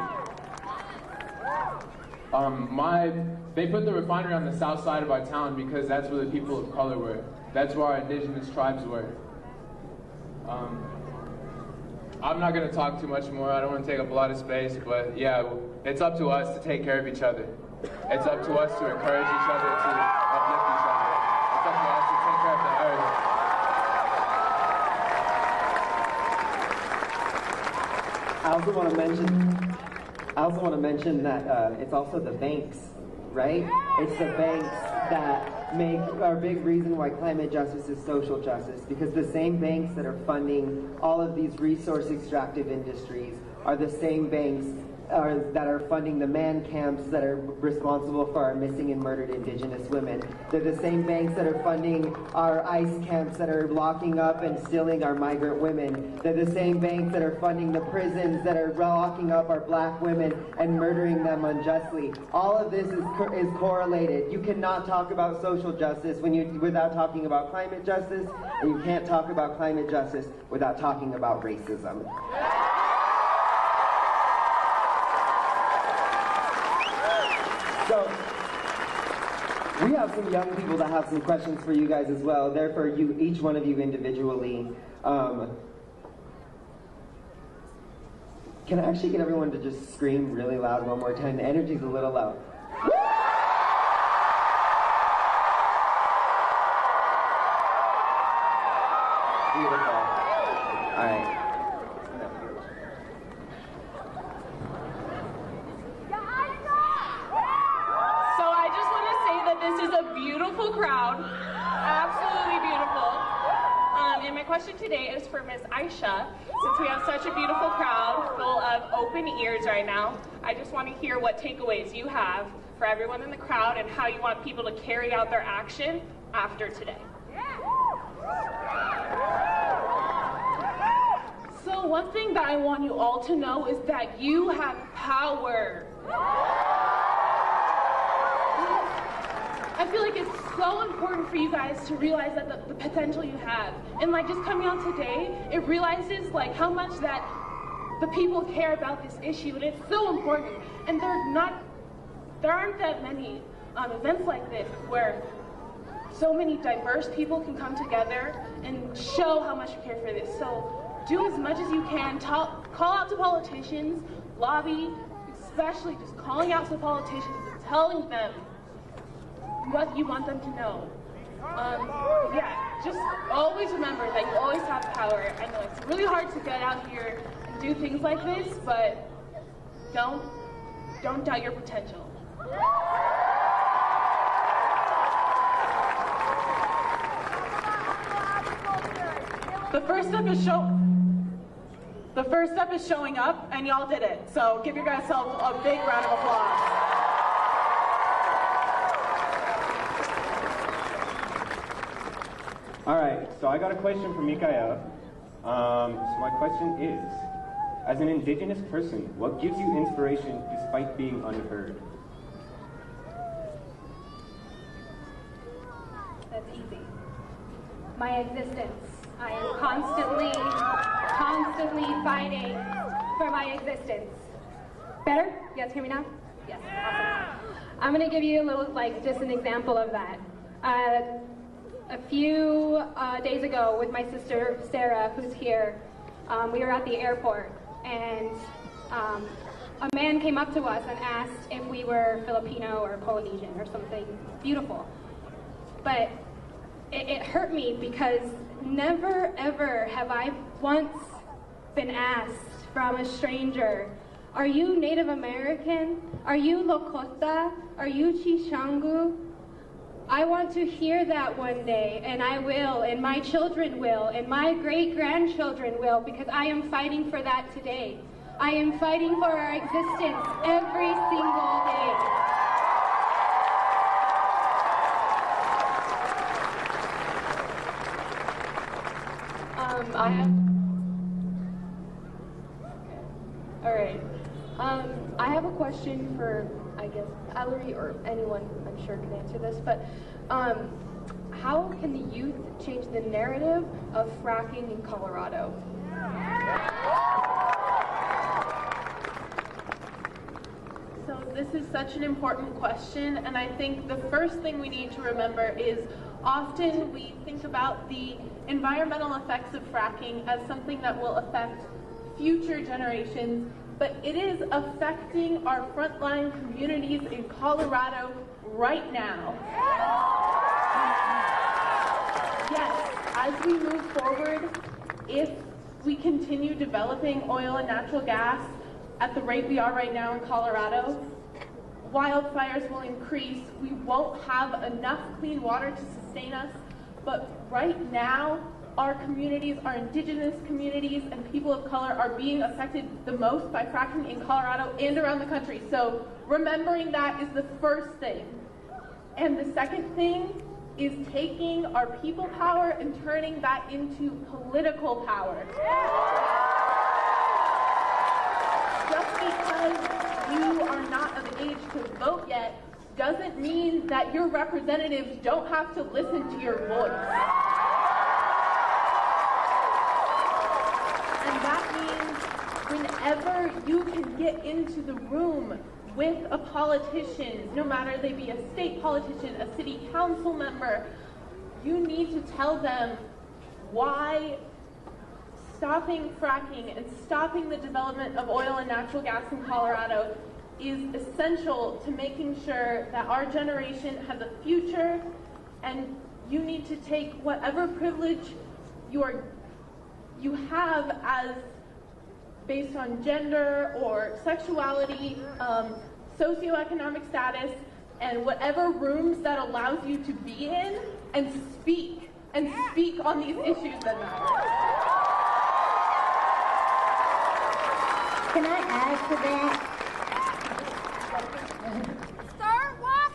They put the refinery on the south side of our town because that's where the people of color were. That's where our indigenous tribes were. I'm not going to talk too much more. I don't want to take up a lot of space, but yeah, it's up to us to take care of each other. It's up to us to encourage each other, to uplift each other. It's up to us to take care of the earth. I also want to mention that it's also the banks, right? It's the banks that are a big reason why climate justice is social justice, because the same banks that are funding all of these resource extractive industries are the same banks that are funding the man camps that are responsible for our missing and murdered Indigenous women. They're the same banks that are funding our ICE camps that are locking up and stealing our migrant women. They're the same banks that are funding the prisons that are locking up our black women and murdering them unjustly. All of this is correlated. You cannot talk about social justice without talking about climate justice, and you can't talk about climate justice without talking about racism. So, we have some young people that have some questions for you guys as well. They're for you, each one of you individually. Can I actually get everyone to just scream really loud one more time? The energy's a little low. Beautiful. All right. Beautiful crowd, absolutely beautiful. And my question today is for Ms. Aisha. Since we have such a beautiful crowd full of open ears right now, I just want to hear what takeaways you have for everyone in the crowd and how you want people to carry out their action after today. So one thing that I want you all to know is that you have power. I feel like it's so important for you guys to realize that the potential you have. And like just coming out today, it realizes like how much that the people care about this issue, and it's so important. And there aren't that many events like this where so many diverse people can come together and show how much you care for this. So do as much as you can, call out to politicians, lobby, especially just calling out to politicians and telling them what you want them to know. Yeah, just always remember that you always have power. I know it's really hard to get out here and do things like this, but don't doubt your potential. The first step is showing up, and y'all did it. So give yourselves a big round of applause. All right, so I got a question from Mikael. So my question is, as an Indigenous person, what gives you inspiration despite being unheard? That's easy. My existence. I am constantly fighting for my existence. Better? You guys hear me now? Yes, awesome. I'm gonna give you a little, just an example of that. A few days ago with my sister Sarah, who's here, we were at the airport, and a man came up to us and asked if we were Filipino or Polynesian or something beautiful. But it hurt me because never ever have I once been asked from a stranger, are you Native American? Are you Lakota? Are you Chishangu? I want to hear that one day, and I will, and my children will, and my great-grandchildren will, because I am fighting for that today. I am fighting for our existence every single day. I have a question for, I guess, Ellery or anyone I'm sure can answer this, but how can the youth change the narrative of fracking in Colorado? So this is such an important question, and I think the first thing we need to remember is often we think about the environmental effects of fracking as something that will affect future generations, but it is affecting our frontline communities in Colorado right now. Yes, as we move forward, if we continue developing oil and natural gas at the rate we are right now in Colorado, wildfires will increase. We won't have enough clean water to sustain us. But right now, our communities, our indigenous communities, and people of color are being affected the most by fracking in Colorado and around the country. So remembering that is the first thing. And the second thing is taking our people power and turning that into political power. Just because you are not of age to vote yet doesn't mean that your representatives don't have to listen to your voice. And that means whenever you can get into the room with a politician, no matter they be a state politician, a city council member, you need to tell them why stopping fracking and stopping the development of oil and natural gas in Colorado is essential to making sure that our generation has a future, and you need to take whatever privilege you have as based on gender or sexuality, socioeconomic status, and whatever rooms that allows you to be in and speak on these issues that matter. Can I add to that?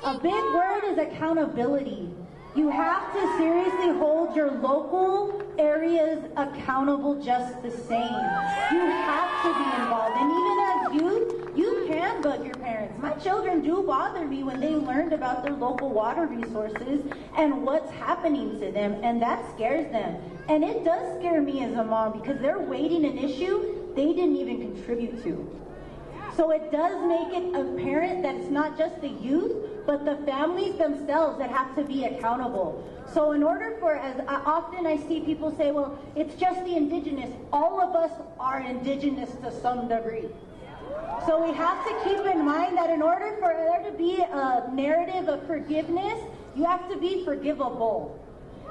A big word is accountability. You have to seriously hold your local areas accountable just the same. You have to be involved. And even as youth, you can bug your parents. My children do bother me when they learned about their local water resources and what's happening to them, and that scares them. And it does scare me as a mom because they're waiting an issue they didn't even contribute to. So it does make it apparent that it's not just the youth, but the families themselves that have to be accountable. So in order for, as often I see people say, well, it's just the indigenous. All of us are indigenous to some degree. So we have to keep in mind that in order for there to be a narrative of forgiveness, you have to be forgivable.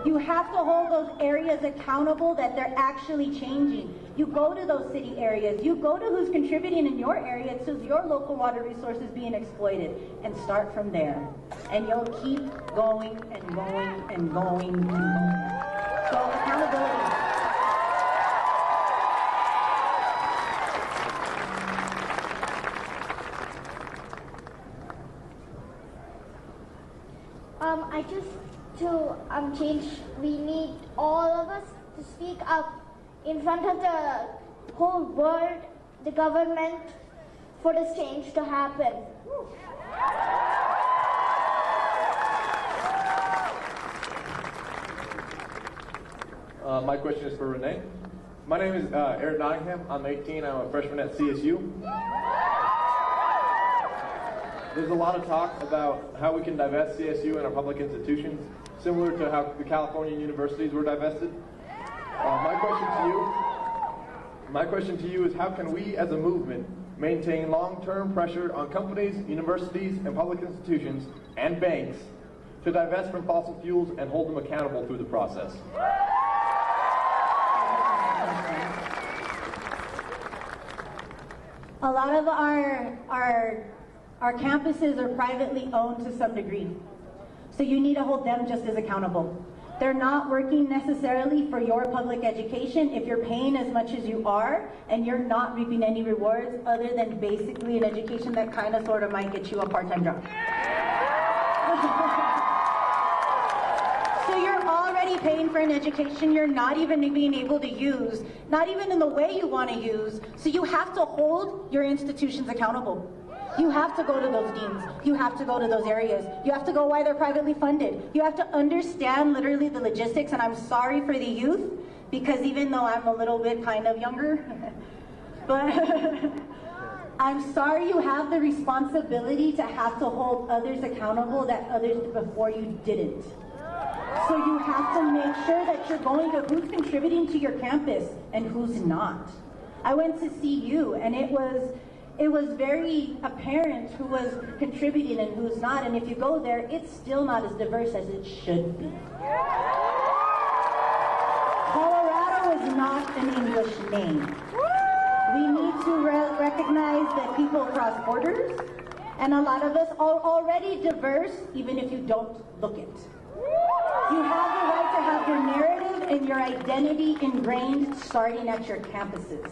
You have to hold those areas accountable that they're actually changing. You go to those city areas. You go to who's contributing in your area to your local water resources being exploited, and start from there. And you'll keep going and going and going and going. So accountability. I just to change, we need all of us to speak up in front of the whole world, the government, for this change to happen. My question is for Renee. My name is Eric Nottingham. I'm 18. I'm a freshman at CSU. There's a lot of talk about how we can divest CSU and our public institutions, similar to how the California universities were divested. My question to you is, how can we as a movement maintain long-term pressure on companies, universities, and public institutions, and banks to divest from fossil fuels and hold them accountable through the process? A lot of our campuses are privately owned to some degree. So you need to hold them just as accountable. They're not working necessarily for your public education if you're paying as much as you are and you're not reaping any rewards other than basically an education that kind of sort of might get you a part-time job. So you're already paying for an education you're not even being able to use, not even in the way you want to use. So you have to hold your institutions accountable. You have to go to those deans. You have to go to those areas. You have to go why they're privately funded. You have to understand literally the logistics, and I'm sorry for the youth, because even though I'm a little bit kind of younger, but I'm sorry you have the responsibility to have to hold others accountable that others before you didn't. So you have to make sure that you're going to who's contributing to your campus and who's not. I went to CU, and it was very apparent who was contributing and who's not, and if you go there, it's still not as diverse as it should be. Colorado is not an English name. We need to recognize that people cross borders, and a lot of us are already diverse, even if you don't look it. You have the right to have your narrative and your identity ingrained starting at your campuses.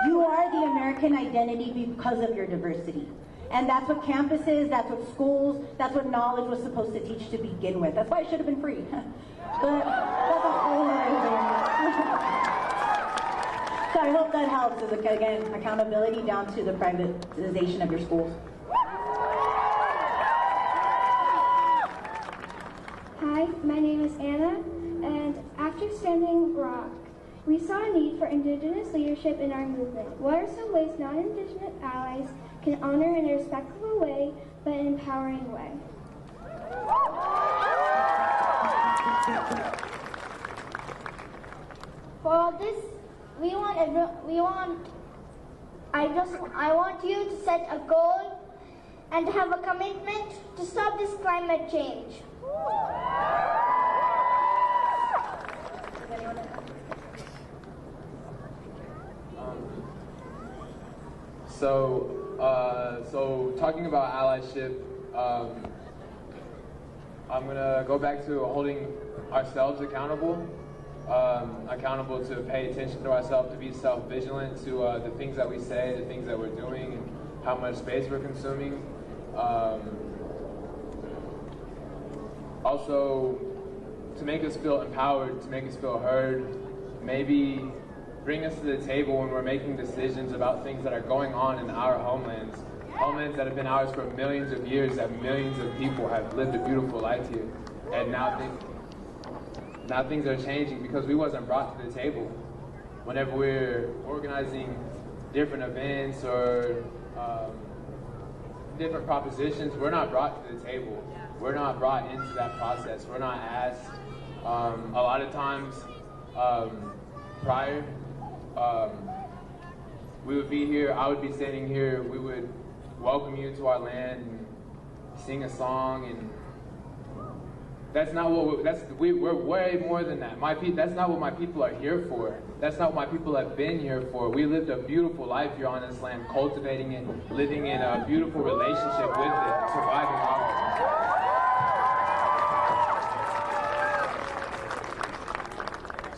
You are the American identity because of your diversity. And that's what campuses, that's what schools, that's what knowledge was supposed to teach to begin with. That's why it should have been free. But that's a whole other thing. So I hope that helps as, again, accountability down to the privatization of your schools. Hi, my name is Anna, and after Standing Rock, we saw a need for Indigenous leadership in our movement. What are some ways non-Indigenous allies can honor in a respectful way, but an empowering way? For this, I want you to set a goal and have a commitment to stop this climate change. So talking about allyship, I'm gonna go back to holding ourselves accountable. Accountable to pay attention to ourselves, to be self-vigilant to the things that we say, the things that we're doing, and how much space we're consuming. Also, to make us feel empowered, to make us feel heard, maybe bring us to the table when we're making decisions about things that are going on in our homelands. Homelands that have been ours for millions of years, that millions of people have lived a beautiful life here. And now things are changing because we wasn't brought to the table. Whenever we're organizing different events or different propositions, we're not brought to the table. We're not brought into that process. We're not asked. A lot of times prior, we would be here, I would be standing here, we would welcome you to our land and sing a song, and that's not what we're way more than that. That's not what my people are here for. That's not what my people have been here for. We lived a beautiful life here on this land, cultivating and living in a beautiful relationship with it, surviving off it.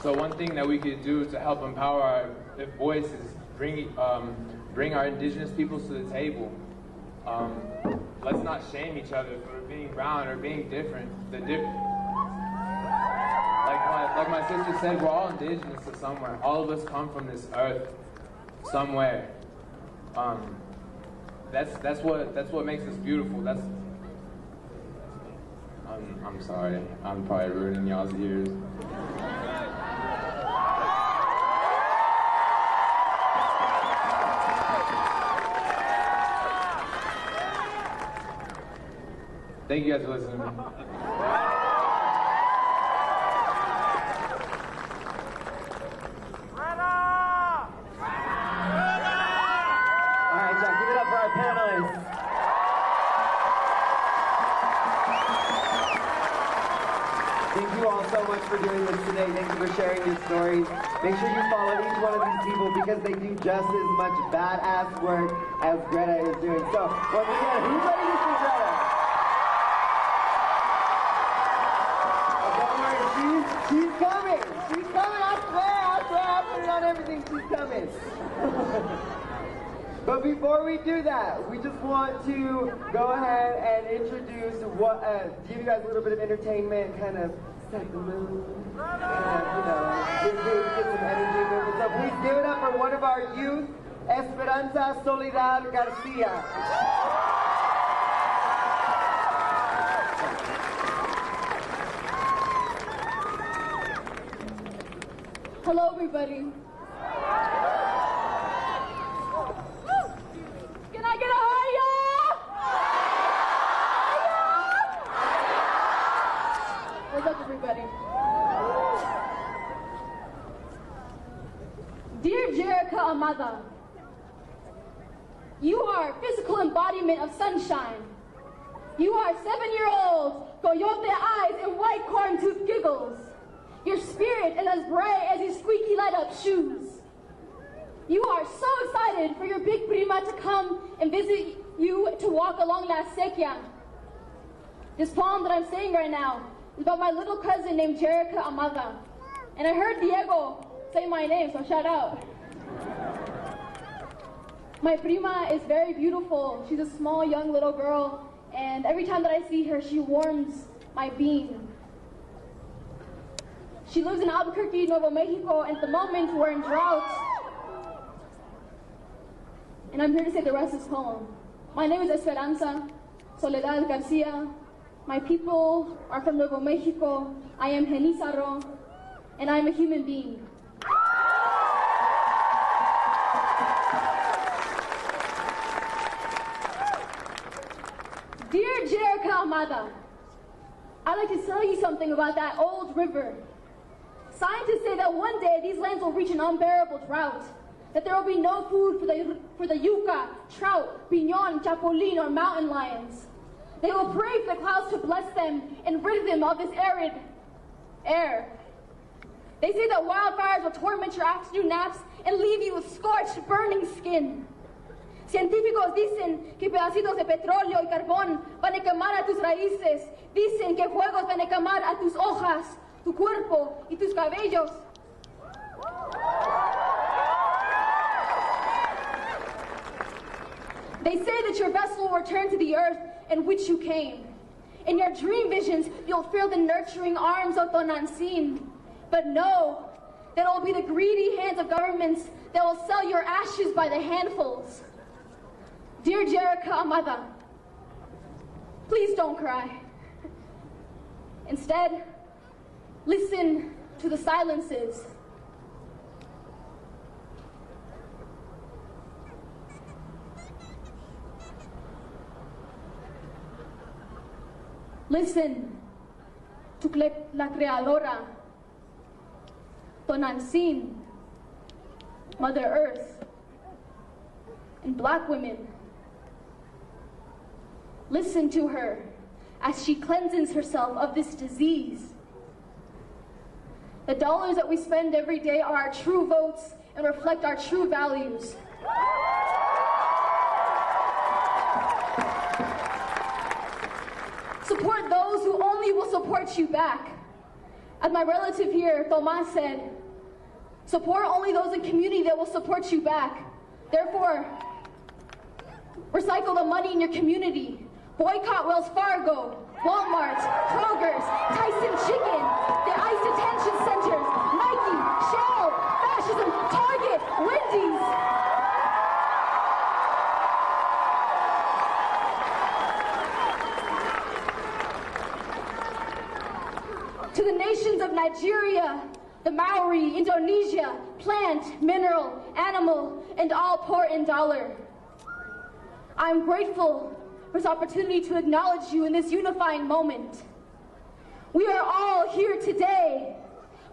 So one thing that we could do to help empower our voice is bring our Indigenous peoples to the table. Let's not shame each other for being brown or being different. Like my sister said, we're all Indigenous to somewhere. All of us come from this earth somewhere. That's what makes us beautiful. I'm sorry. I'm probably ruining y'all's ears. Thank you guys for listening to me. Thank you all so much for doing this today. Thank you for sharing your stories. Make sure you follow each one of these people because they do just as much badass work as Greta is doing. So, once again, who's ready to see Greta? Don't worry, she's coming. She's coming, I swear, I'll put it on everything, she's coming. But before we do that, we just want to go ahead and introduce give you guys a little bit of entertainment, kind of set the mood, and, get some energy moving. So please give it up for one of our youth, Esperanza Soledad Garcia. Hello, everybody. Can I get a hiya? What's up, everybody? Dear Jerica Amada, you are a physical embodiment of sunshine. You are 7-year-old, coyote eyes and white corn tooth giggles. Your spirit is as bright as your squeaky light-up shoes. You are so excited for your big prima to come and visit you to walk along La Sequia. This poem that I'm saying right now is about my little cousin named Jerica Amada. And I heard Diego say my name, so shout out. My prima is very beautiful. She's a small, young little girl, and every time that I see her, she warms my being. She lives in Albuquerque, Nuevo Mexico, and at the moment we're in drought. And I'm here to say the rest of this poem. My name is Esperanza Soledad Garcia. My people are from Nuevo Mexico. I am Genizaro, and I am a human being. Dear Jerica Amada, I'd like to tell you something about that old river. Scientists say that one day these lands will reach an unbearable drought, that there will be no food for the yuca, trout, piñon, chapulín, or mountain lions. They will pray for the clouds to bless them and rid them of this arid air. They say that wildfires will torment your afternoon naps and leave you with scorched, burning skin. Científicos dicen que pedacitos de petróleo y carbón van a quemar a tus raíces. Dicen que fuegos van a quemar a tus hojas, tu cuerpo y tus cabellos. They say that your vessel will return to the earth in which you came. In your dream visions, you'll feel the nurturing arms of Tonantzin. But know that it will be the greedy hands of governments that will sell your ashes by the handfuls. Dear Jerica Amada, please don't cry. Instead, listen to the silences. Listen to la creadora, Tonantzin, Mother Earth, and black women. Listen to her as she cleanses herself of this disease. The dollars that we spend every day are our true votes and reflect our true values. Support those who only will support you back. As my relative here, Tomas, said, support only those in community that will support you back. Therefore, recycle the money in your community. Boycott Wells Fargo, Walmart, Kroger's, Tyson Chicken, the ICE detention centers, Nike, Shell, fascism, Target, Wendy's. To the nations of Nigeria, the Maori, Indonesia, plant, mineral, animal, and all poor in dollar. I'm grateful for this opportunity to acknowledge you in this unifying moment. We are all here today,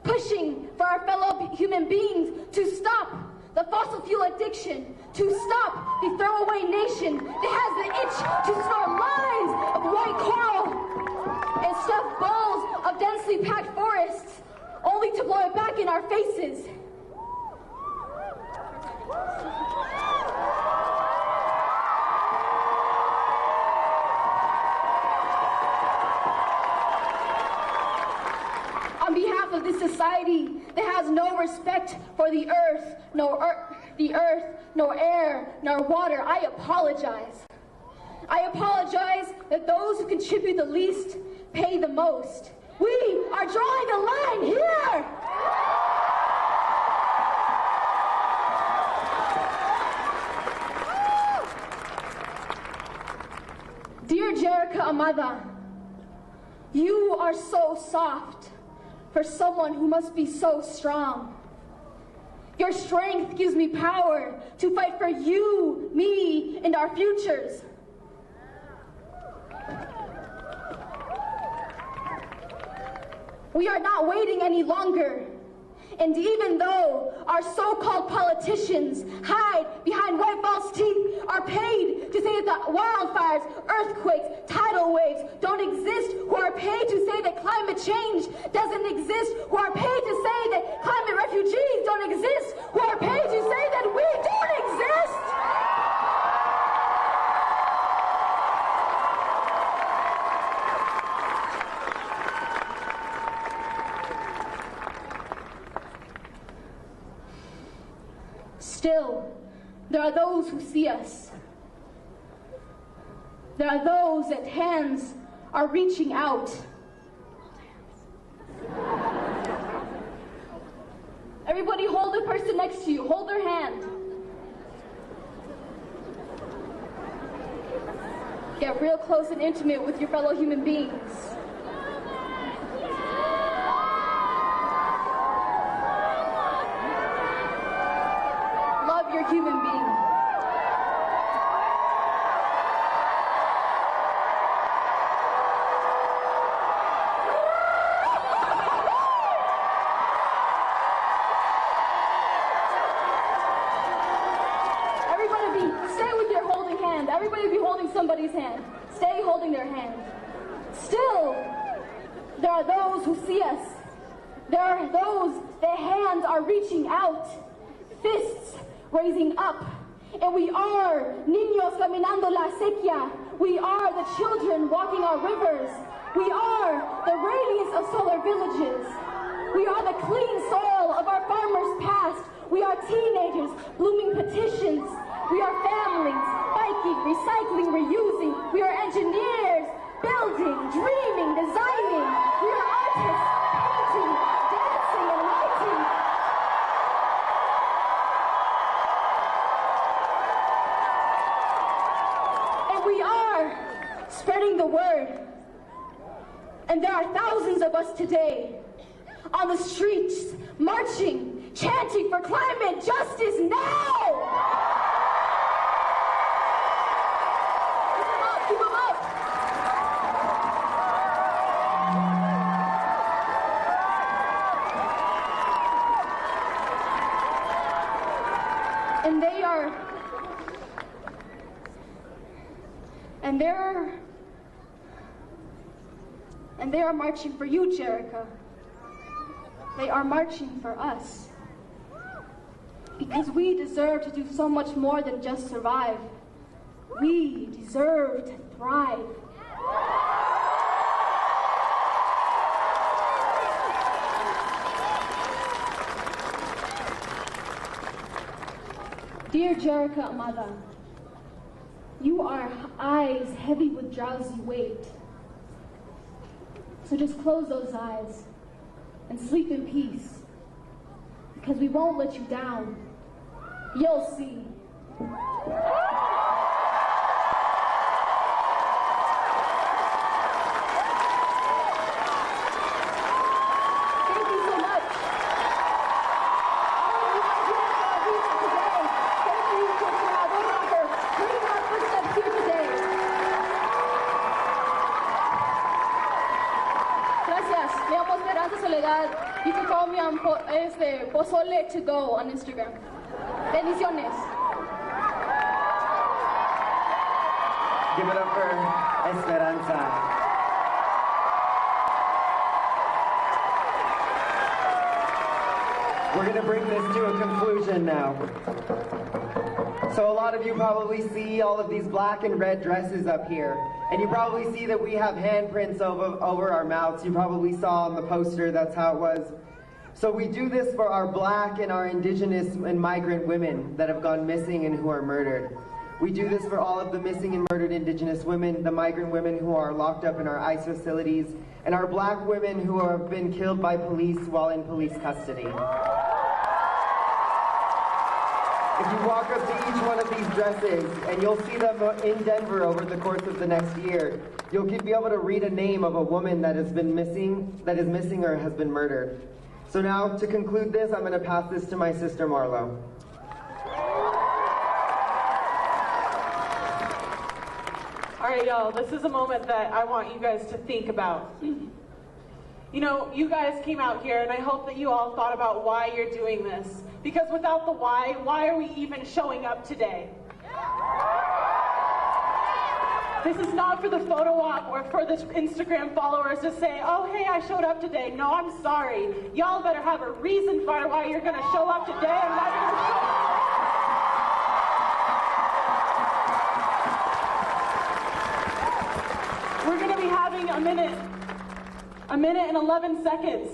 pushing for our fellow human beings to stop the fossil fuel addiction, to stop the throwaway nation that has the itch to snort lines of white coral and stuff bowls of densely packed forests, only to blow it back in our faces. On behalf of this society that has no respect for the earth, nor air, nor water, I apologize. I apologize that those who contribute the least pay the most. We are drawing a line here. Dear Jerica Amada, you are so soft for someone who must be so strong. Your strength gives me power to fight for you, me, and our futures. We are not waiting any longer. And even though our so-called politicians hide behind white false teeth, are paid to say that the wildfires, earthquakes, tidal waves don't exist, who are paid to say that climate change doesn't exist, who are paid to say that climate refugees don't exist, who are paid to say that we don't exist. Still, there are those who see us. There are those that hands are reaching out. Everybody hold the person next to you. Hold their hand. Get real close and intimate with your fellow human beings. Love your human being. Everybody be holding somebody's hand. Stay holding their hand. Still, there are those who see us. There are those their hands are reaching out, fists raising up. And we are niños caminando la sequía. We are the children walking our rivers. We are the radiance of solar villages. We are the clean soil of our farmers' past. We are teenagers blooming petitions. We are families, biking, recycling, reusing. We are engineers, building, dreaming, designing. We are artists, painting, dancing, and writing. And we are spreading the word. And there are thousands of us today on the streets, marching, chanting for climate justice now! Keep them up! And they are marching for you, Jerica. They are marching for us. Because we deserve to do so much more than just survive. We deserve to thrive. Dear Jerica Amada, you are eyes heavy with drowsy weight. So just close those eyes and sleep in peace, because we won't let you down. You'll see. Thank you so much. Thank you for bringing our footsteps here today. Gracias. Me llamo Esperanza Soledad. You can call me on Pozole to go on Instagram. Bendiciones. Give it up for Esperanza. We're going to bring this to a conclusion now. So a lot of you probably see all of these black and red dresses up here. And you probably see that we have handprints over our mouths. You probably saw on the poster that's how it was. So we do this for our black and our indigenous and migrant women that have gone missing and who are murdered. We do this for all of the missing and murdered indigenous women, the migrant women who are locked up in our ICE facilities, and our black women who have been killed by police while in police custody. If you walk up to each one of these dresses, and you'll see them in Denver over the course of the next year, you'll be able to read a name of a woman that has been missing, that is missing or has been murdered. So now, to conclude this, I'm going to pass this to my sister Marlo. All right, y'all, this is a moment that I want you guys to think about. You know, you guys came out here, and I hope that you all thought about why you're doing this. Because without the why are we even showing up today? This is not for the photo op or for the Instagram followers to say, oh, hey, I showed up today. No, I'm sorry. Y'all better have a reason for why you're going to show up today and why you're going to show up. We're going to be having a minute and 11 seconds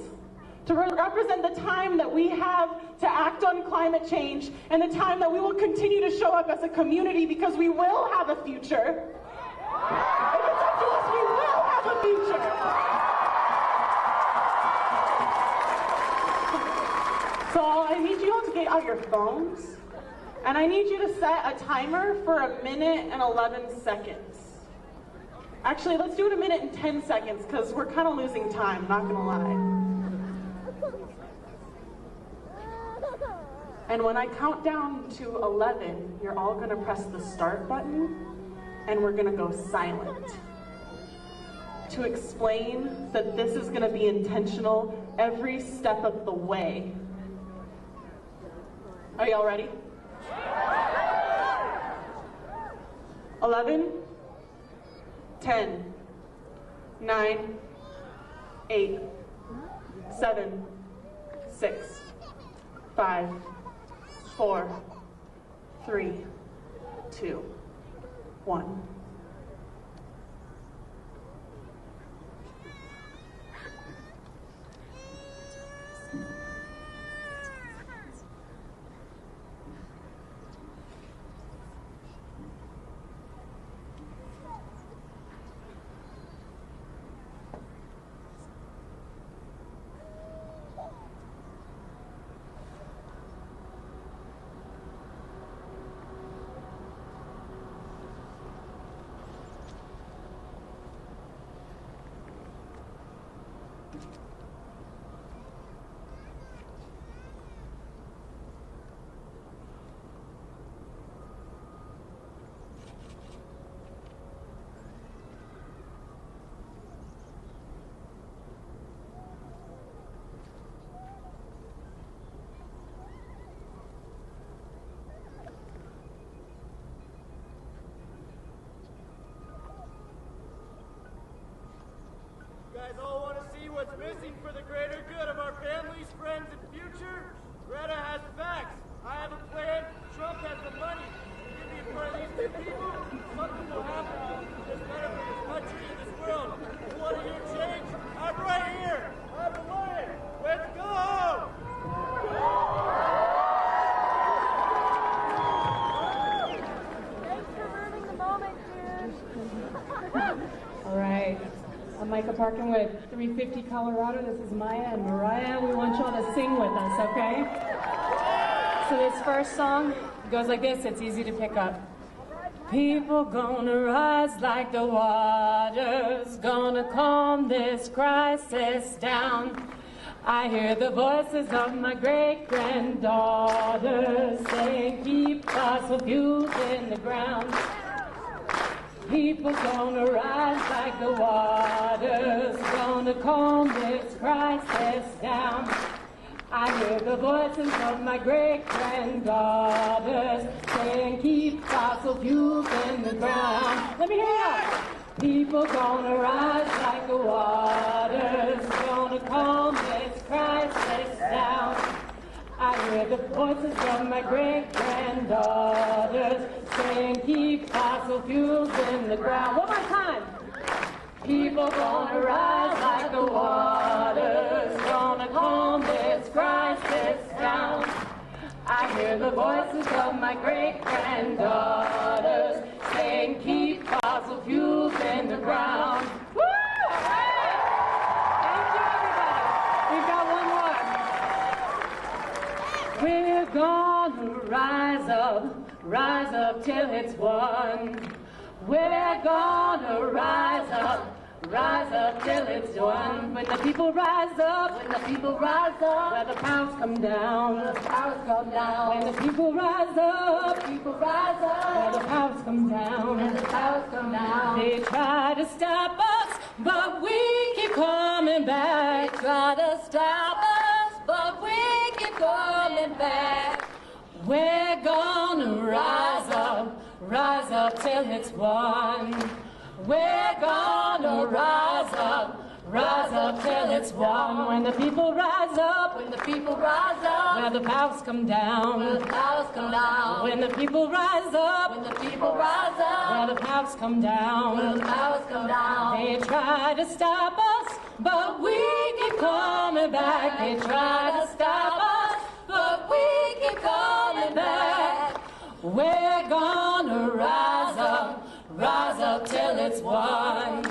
to represent the time that we have to act on climate change and the time that we will continue to show up as a community, because we will have a future. If it's up to us, we will have a future. So I need you all to get out your phones, and I need you to set a timer for 1 minute and 11 seconds. Actually, let's do it 1 minute and 10 seconds, because we're kind of losing time, not gonna lie. And when I count down to 11, you're all gonna press the start button, and we're gonna go silent to explain that this is gonna be intentional every step of the way. Are y'all ready? 11, 10, 9, 8, 7, 6, 5, 4, 3, 2, 1. You guys all want to see what's missing for the greater good of our families, friends, and future? Greta has facts. I have a plan. Trump has the money. Give me in front of these two people, something will happen. It's better for this country and this world. You want to hear change? I'm right here. I'm the lion. Let's go! Thanks for ruining the moment, dude. All right. I'm Micah Parkin with 350 Colorado. This is Maya and Mariah. We want y'all to sing with us, okay? So this first song goes like this. It's easy to pick up. People gonna rise like the waters, gonna calm this crisis down. I hear the voices of my great-granddaughters saying, keep fossil fuels in the ground. People gonna rise like the waters, gonna calm this crisis down. I hear the voices of my great-granddaughters saying, keep fossil fuels in the ground. Let me hear you. People gonna rise like the waters, gonna calm this crisis down. I hear the voices of my great-granddaughters saying, keep fossil fuels in the ground. One more time. People gonna rise like the waters, gonna calm this crisis down. I hear the voices of my great-granddaughters saying, keep fossil fuels in the ground. Woo! Thank you, everybody. We've got one more. We're gonna rise up till it's won. We're gonna rise up till it's done. When the people rise up, where the powers come down. When the people rise up, where the powers come down. They try to stop us, but we keep coming back. They try to stop us, but we keep coming back. We're gonna rise up till it's won. We're gonna rise up till it's won. When the people rise up, When the people rise up, where the powers come down. where the powers come down. When the people rise up, When the people rise up, where the powers come down. where the powers come down. They try to stop us, but we keep coming back. They try to stop us, but we keep coming back. We're gonna rise up till it's won.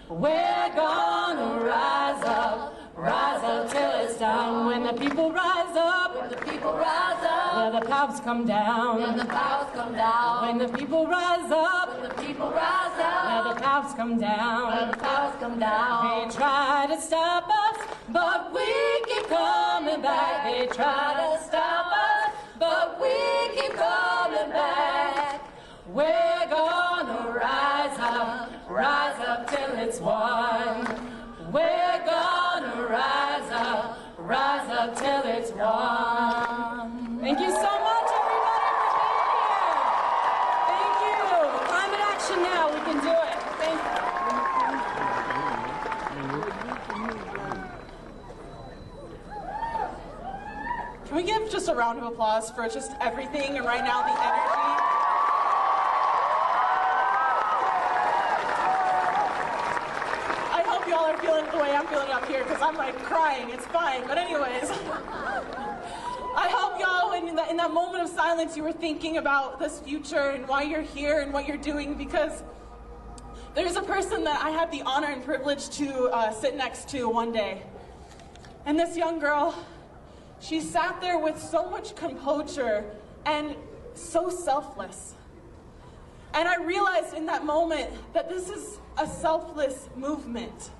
We're gonna rise up till it's done. When the people rise up, When the people rise up, where the powers come down. where the powers come down. When the people rise up, When the people rise up, where the powers come where down. the powers come down. They try to stop us, but we keep coming back. They try to stop us, but we keep coming back. We're gonna rise up till it's won. We're gonna rise up till it's won. Thank you so much, everybody, for being here. Thank you. Climate action now. We can do it. Thank you. Can we give just a round of applause for just everything and right now the energy? I hope y'all are feeling the way I'm feeling up here because I'm like crying. It's fine. But anyways, I hope y'all in that moment of silence you were thinking about this future and why you're here and what you're doing, because there's a person that I had the honor and privilege to sit next to one day. And this young girl, she sat there with so much composure and so selfless. And I realized in that moment that this is a selfless movement.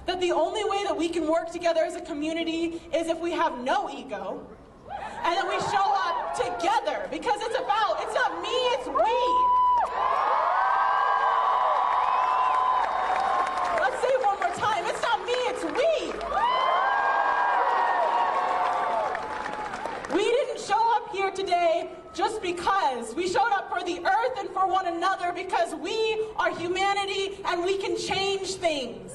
That the only way that we can work together as a community is if we have no ego and that we show up together, because it's not me, it's we. Let's say it one more time. It's not me, it's we. We didn't show up here today just because. We showed up for the earth and for one another because we are humanity and we can change things.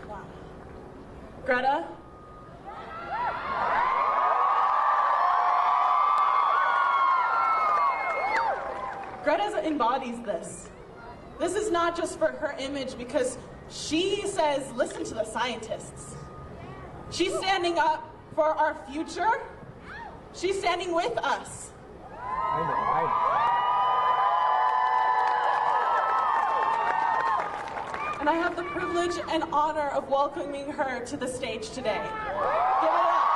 Wow. Greta? Greta embodies this. This is not just for her image, because she says, listen to the scientists. She's standing up for our future. She's standing with us. And I have the privilege and honor of welcoming her to the stage today. Give it up.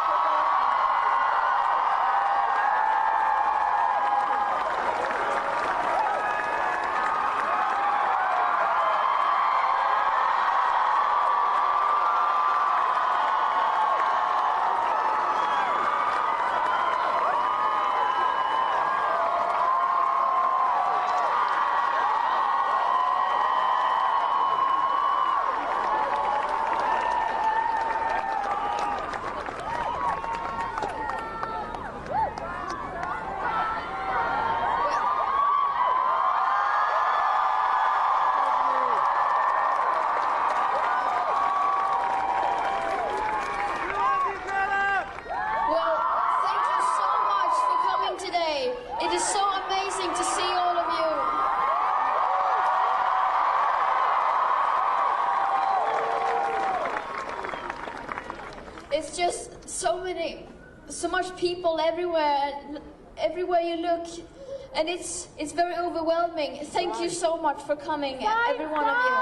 It's just so much people everywhere you look, and it's very overwhelming. Thank you so much for coming, every one of you.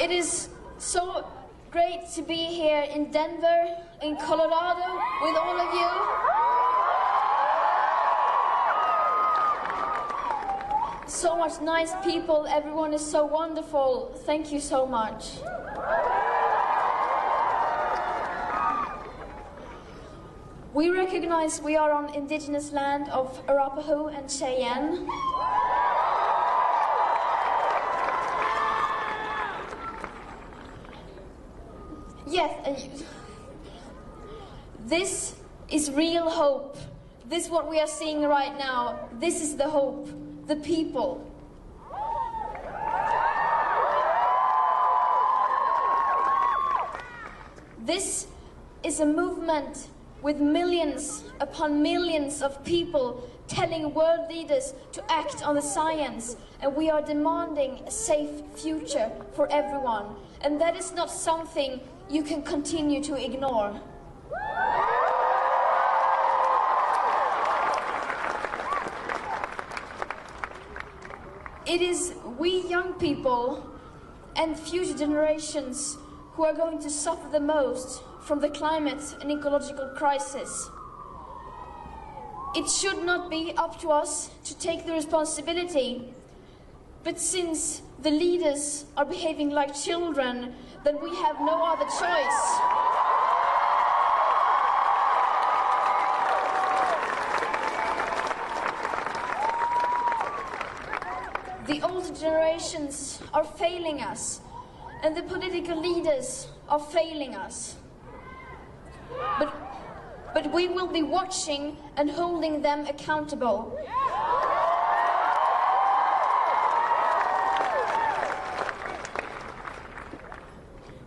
It is so great to be here in Denver, in Colorado, with all of you. so much nice people. Everyone is so wonderful. Thank you so much. We recognize we are on Indigenous land of Arapaho and Cheyenne. Yes, this is real hope. This is what we are seeing right now. This is the hope, the people. This is a movement with millions upon millions of people telling world leaders to act on the science, and we are demanding a safe future for everyone. And that is not something you can continue to ignore. It is we young people and future generations who are going to suffer the most from the climate and ecological crisis. It should not be up to us to take the responsibility, but since the leaders are behaving like children, then we have no other choice. The older generations are failing us, and the political leaders are failing us. But we will be watching and holding them accountable.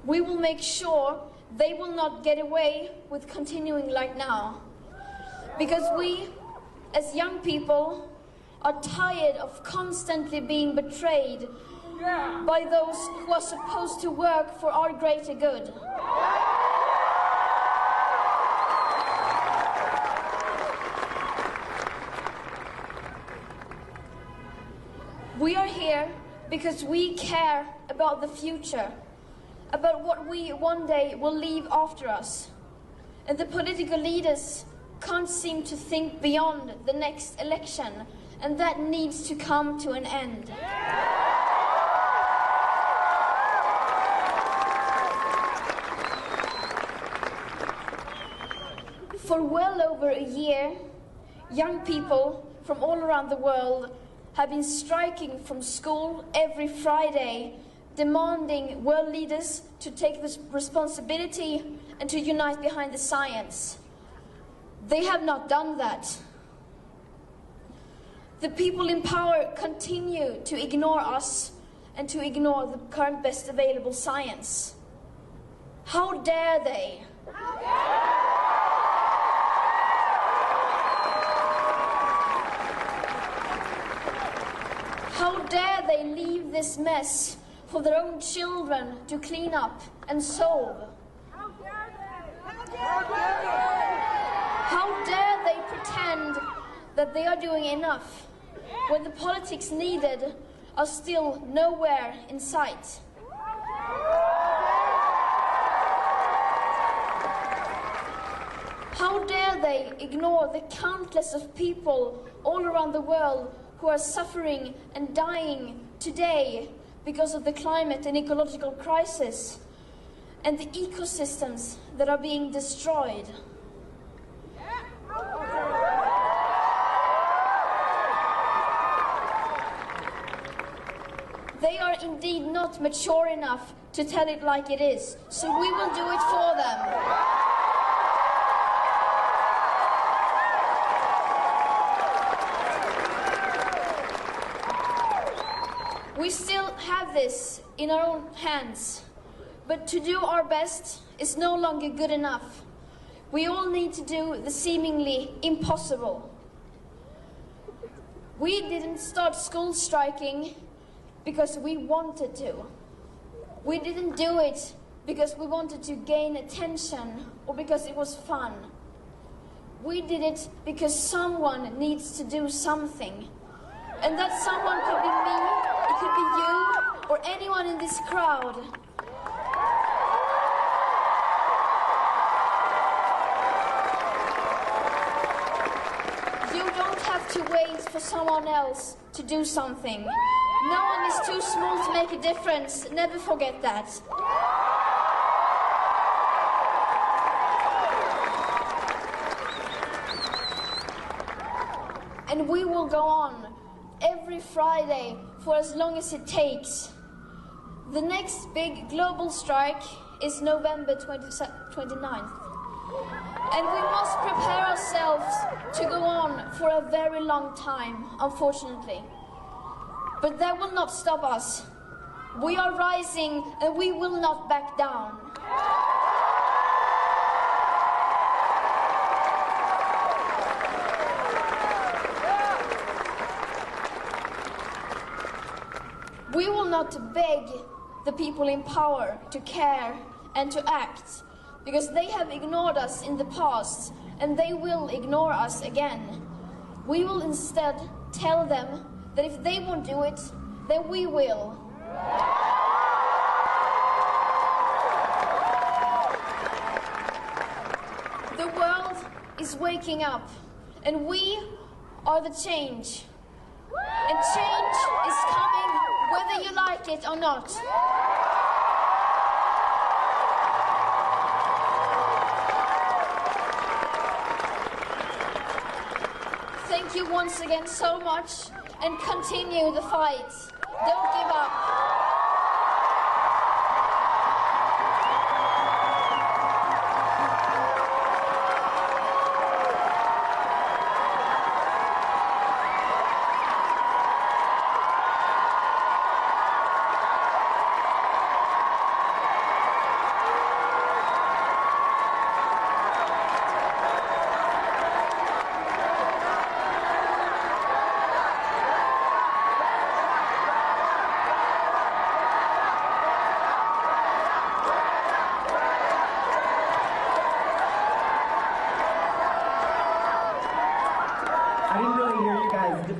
We will make sure they will not get away with continuing like now. Because we, as young people, are tired of constantly being betrayed by those who are supposed to work for our greater good. We are here because we care about the future, about what we one day will leave after us. And the political leaders can't seem to think beyond the next election, and that needs to come to an end. For well over a year, young people from all around the world have been striking from school every Friday, demanding world leaders to take this responsibility and to unite behind the science. They have not done that. The people in power continue to ignore us and to ignore the current best available science. How dare they? How dare they leave this mess for their own children to clean up and solve? How dare they? How dare they pretend that they are doing enough when the politics needed are still nowhere in sight? How dare they ignore the countless of people all around the world who are suffering and dying today because of the climate and ecological crisis, and the ecosystems that are being destroyed? They are indeed not mature enough to tell it like it is, so we will do it for them. We still have this in our own hands, but to do our best is no longer good enough. We all need to do the seemingly impossible. We didn't start school striking because we wanted to. We didn't do it because we wanted to gain attention or because it was fun. We did it because someone needs to do something. And that someone could be me, it could be you, or anyone in this crowd. You don't have have to wait for someone else to do something. No one is too small to make a difference. Never forget that. And we will go on every Friday for as long as it takes. The next big global strike is November 29th. And we must prepare ourselves to go on for a very long time, unfortunately. But that will not stop us. We are rising and we will not back down. We will not beg the people in power to care and to act, because they have ignored us in the past and they will ignore us again. We will instead tell them that if they won't do it, then we will. The world is waking up, and we are the change. And change is coming whether you like it or not. Thank you once again so much, and continue the fight. Don't give up.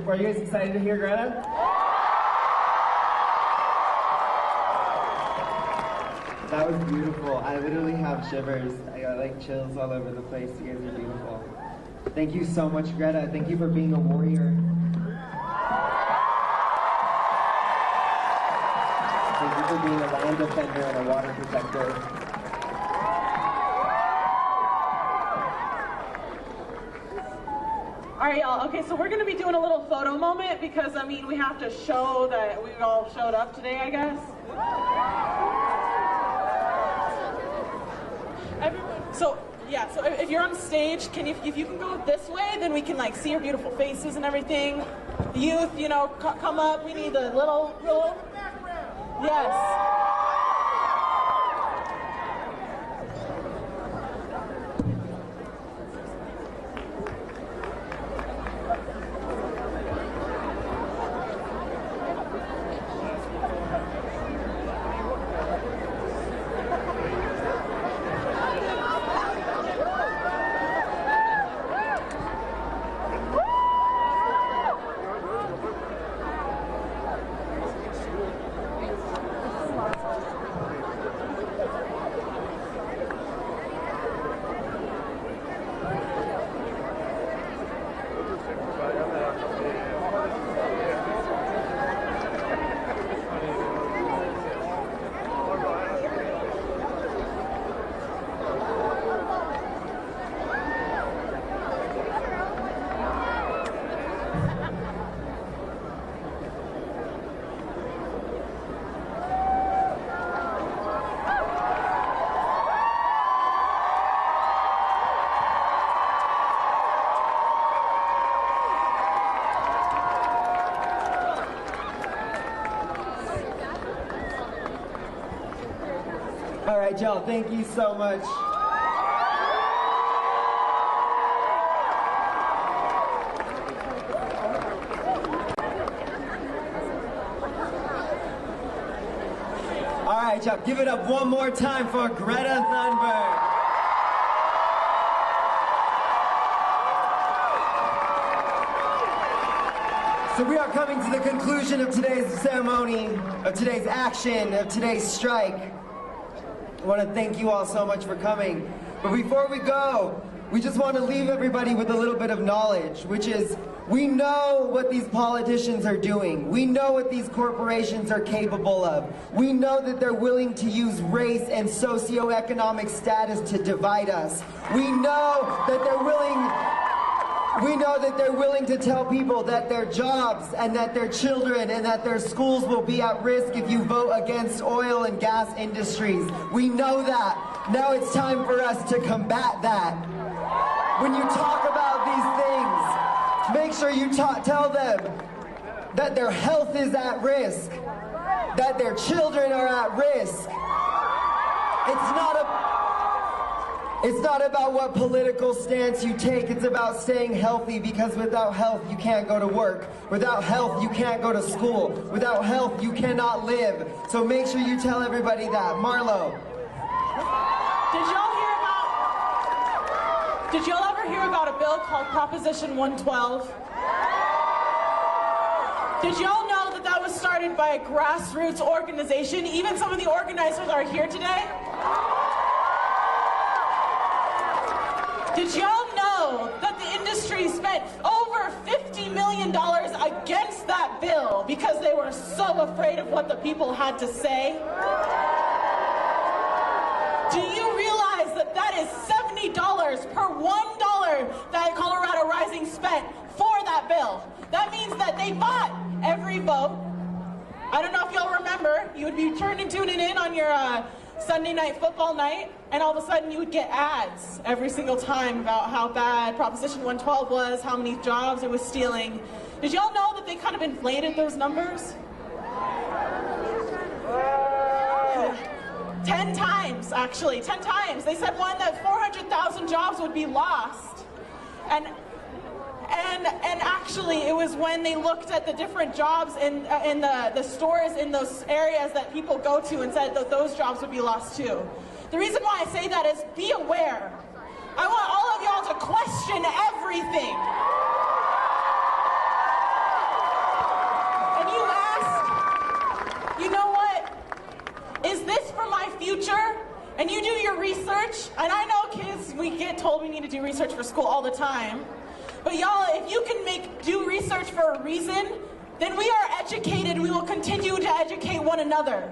Are you guys excited to hear Greta? That was beautiful. I literally have shivers. I got like chills all over the place. You guys are beautiful. Thank you so much, Greta. Thank you for being a warrior. Thank you for being a land defender and a water protector. All right, y'all. Okay, so we're going to be doing a little photo moment because, I mean, we have to show that we all showed up today, I guess. Everyone. So if you're on stage, if you can go this way, then we can, like, see your beautiful faces and everything. The youth, you know, come up. We need a little. Yes. All right, y'all, thank you so much. All right, y'all, give it up one more time for Greta Thunberg. So we are coming to the conclusion of today's ceremony, of today's action, of today's strike. I want to thank you all so much for coming. But before we go, we just want to leave everybody with a little bit of knowledge, which is We know what these politicians are doing. We know what these corporations are capable of. We know that they're willing to use race and socioeconomic status to divide us. We know that they're willing to tell people that their jobs and that their children and that their schools will be at risk if you vote against oil and gas industries. We know that. Now it's time for us to combat that. When you talk about these things, make sure you tell them that their health is at risk, that their children are at risk. It's not about what political stance you take, it's about staying healthy, because without health you can't go to work. Without health you can't go to school. Without health you cannot live. So make sure you tell everybody that. Marlo. Did y'all ever hear about a bill called Proposition 112? Did y'all know that that was started by a grassroots organization? Even some of the organizers are here today. Did y'all know that the industry spent over $50 million against that bill because they were so afraid of what the people had to say? Do you realize that that is $70 per $1 that Colorado Rising spent for that bill? That means that they bought every vote. I don't know if y'all remember, you would be tuning in on your Sunday night football night, and all of a sudden you would get ads every single time about how bad Proposition 112 was, how many jobs it was stealing. Did y'all know that they kind of inflated those numbers? 10 times, actually, 10 times. They said that 400,000 jobs would be lost. And actually, it was when they looked at the different jobs in the stores in those areas that people go to and said that those jobs would be lost too. The reason why I say that is be aware. I want all of y'all to question everything. And you ask, you know what? Is this for my future? And you do your research. And I know kids, we get told we need to do research for school all the time. But y'all, if you can do research for a reason, then we are educated and we will continue to educate one another.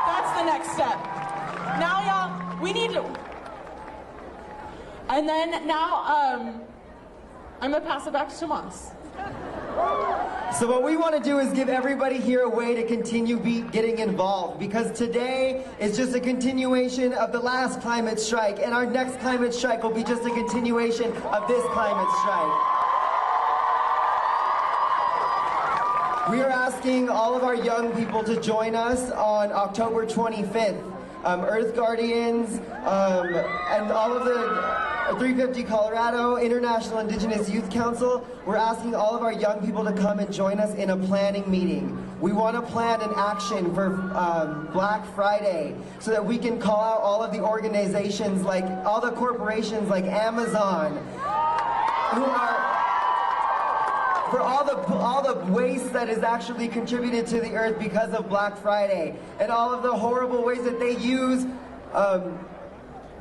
That's the next step. Now y'all, we need to... And then now, I'm gonna pass it back to Tomas. So what we want to do is give everybody here a way to continue getting involved, because today is just a continuation of the last climate strike, and our next climate strike will be just a continuation of this climate strike. We are asking all of our young people to join us on October 25th. Earth Guardians and all of the 350 Colorado International Indigenous Youth Council, we're asking all of our young people to come and join us in a planning meeting. We want to plan an action for Black Friday so that we can call out all of the organizations, like all the corporations like Amazon, who are for all the waste that is actually contributed to the earth because of Black Friday, and all of the horrible ways that they use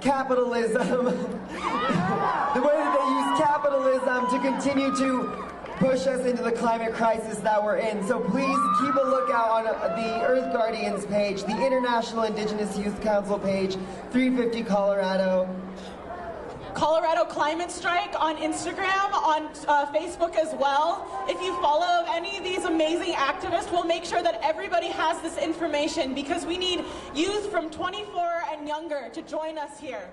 capitalism, the way that they use capitalism to continue to push us into the climate crisis that we're in. So please keep a lookout on the Earth Guardians page, the International Indigenous Youth Council page, 350 Colorado. Colorado Climate Strike on Instagram, on Facebook as well. If you follow any of these amazing activists, we'll make sure that everybody has this information, because we need youth from 24 and younger to join us here.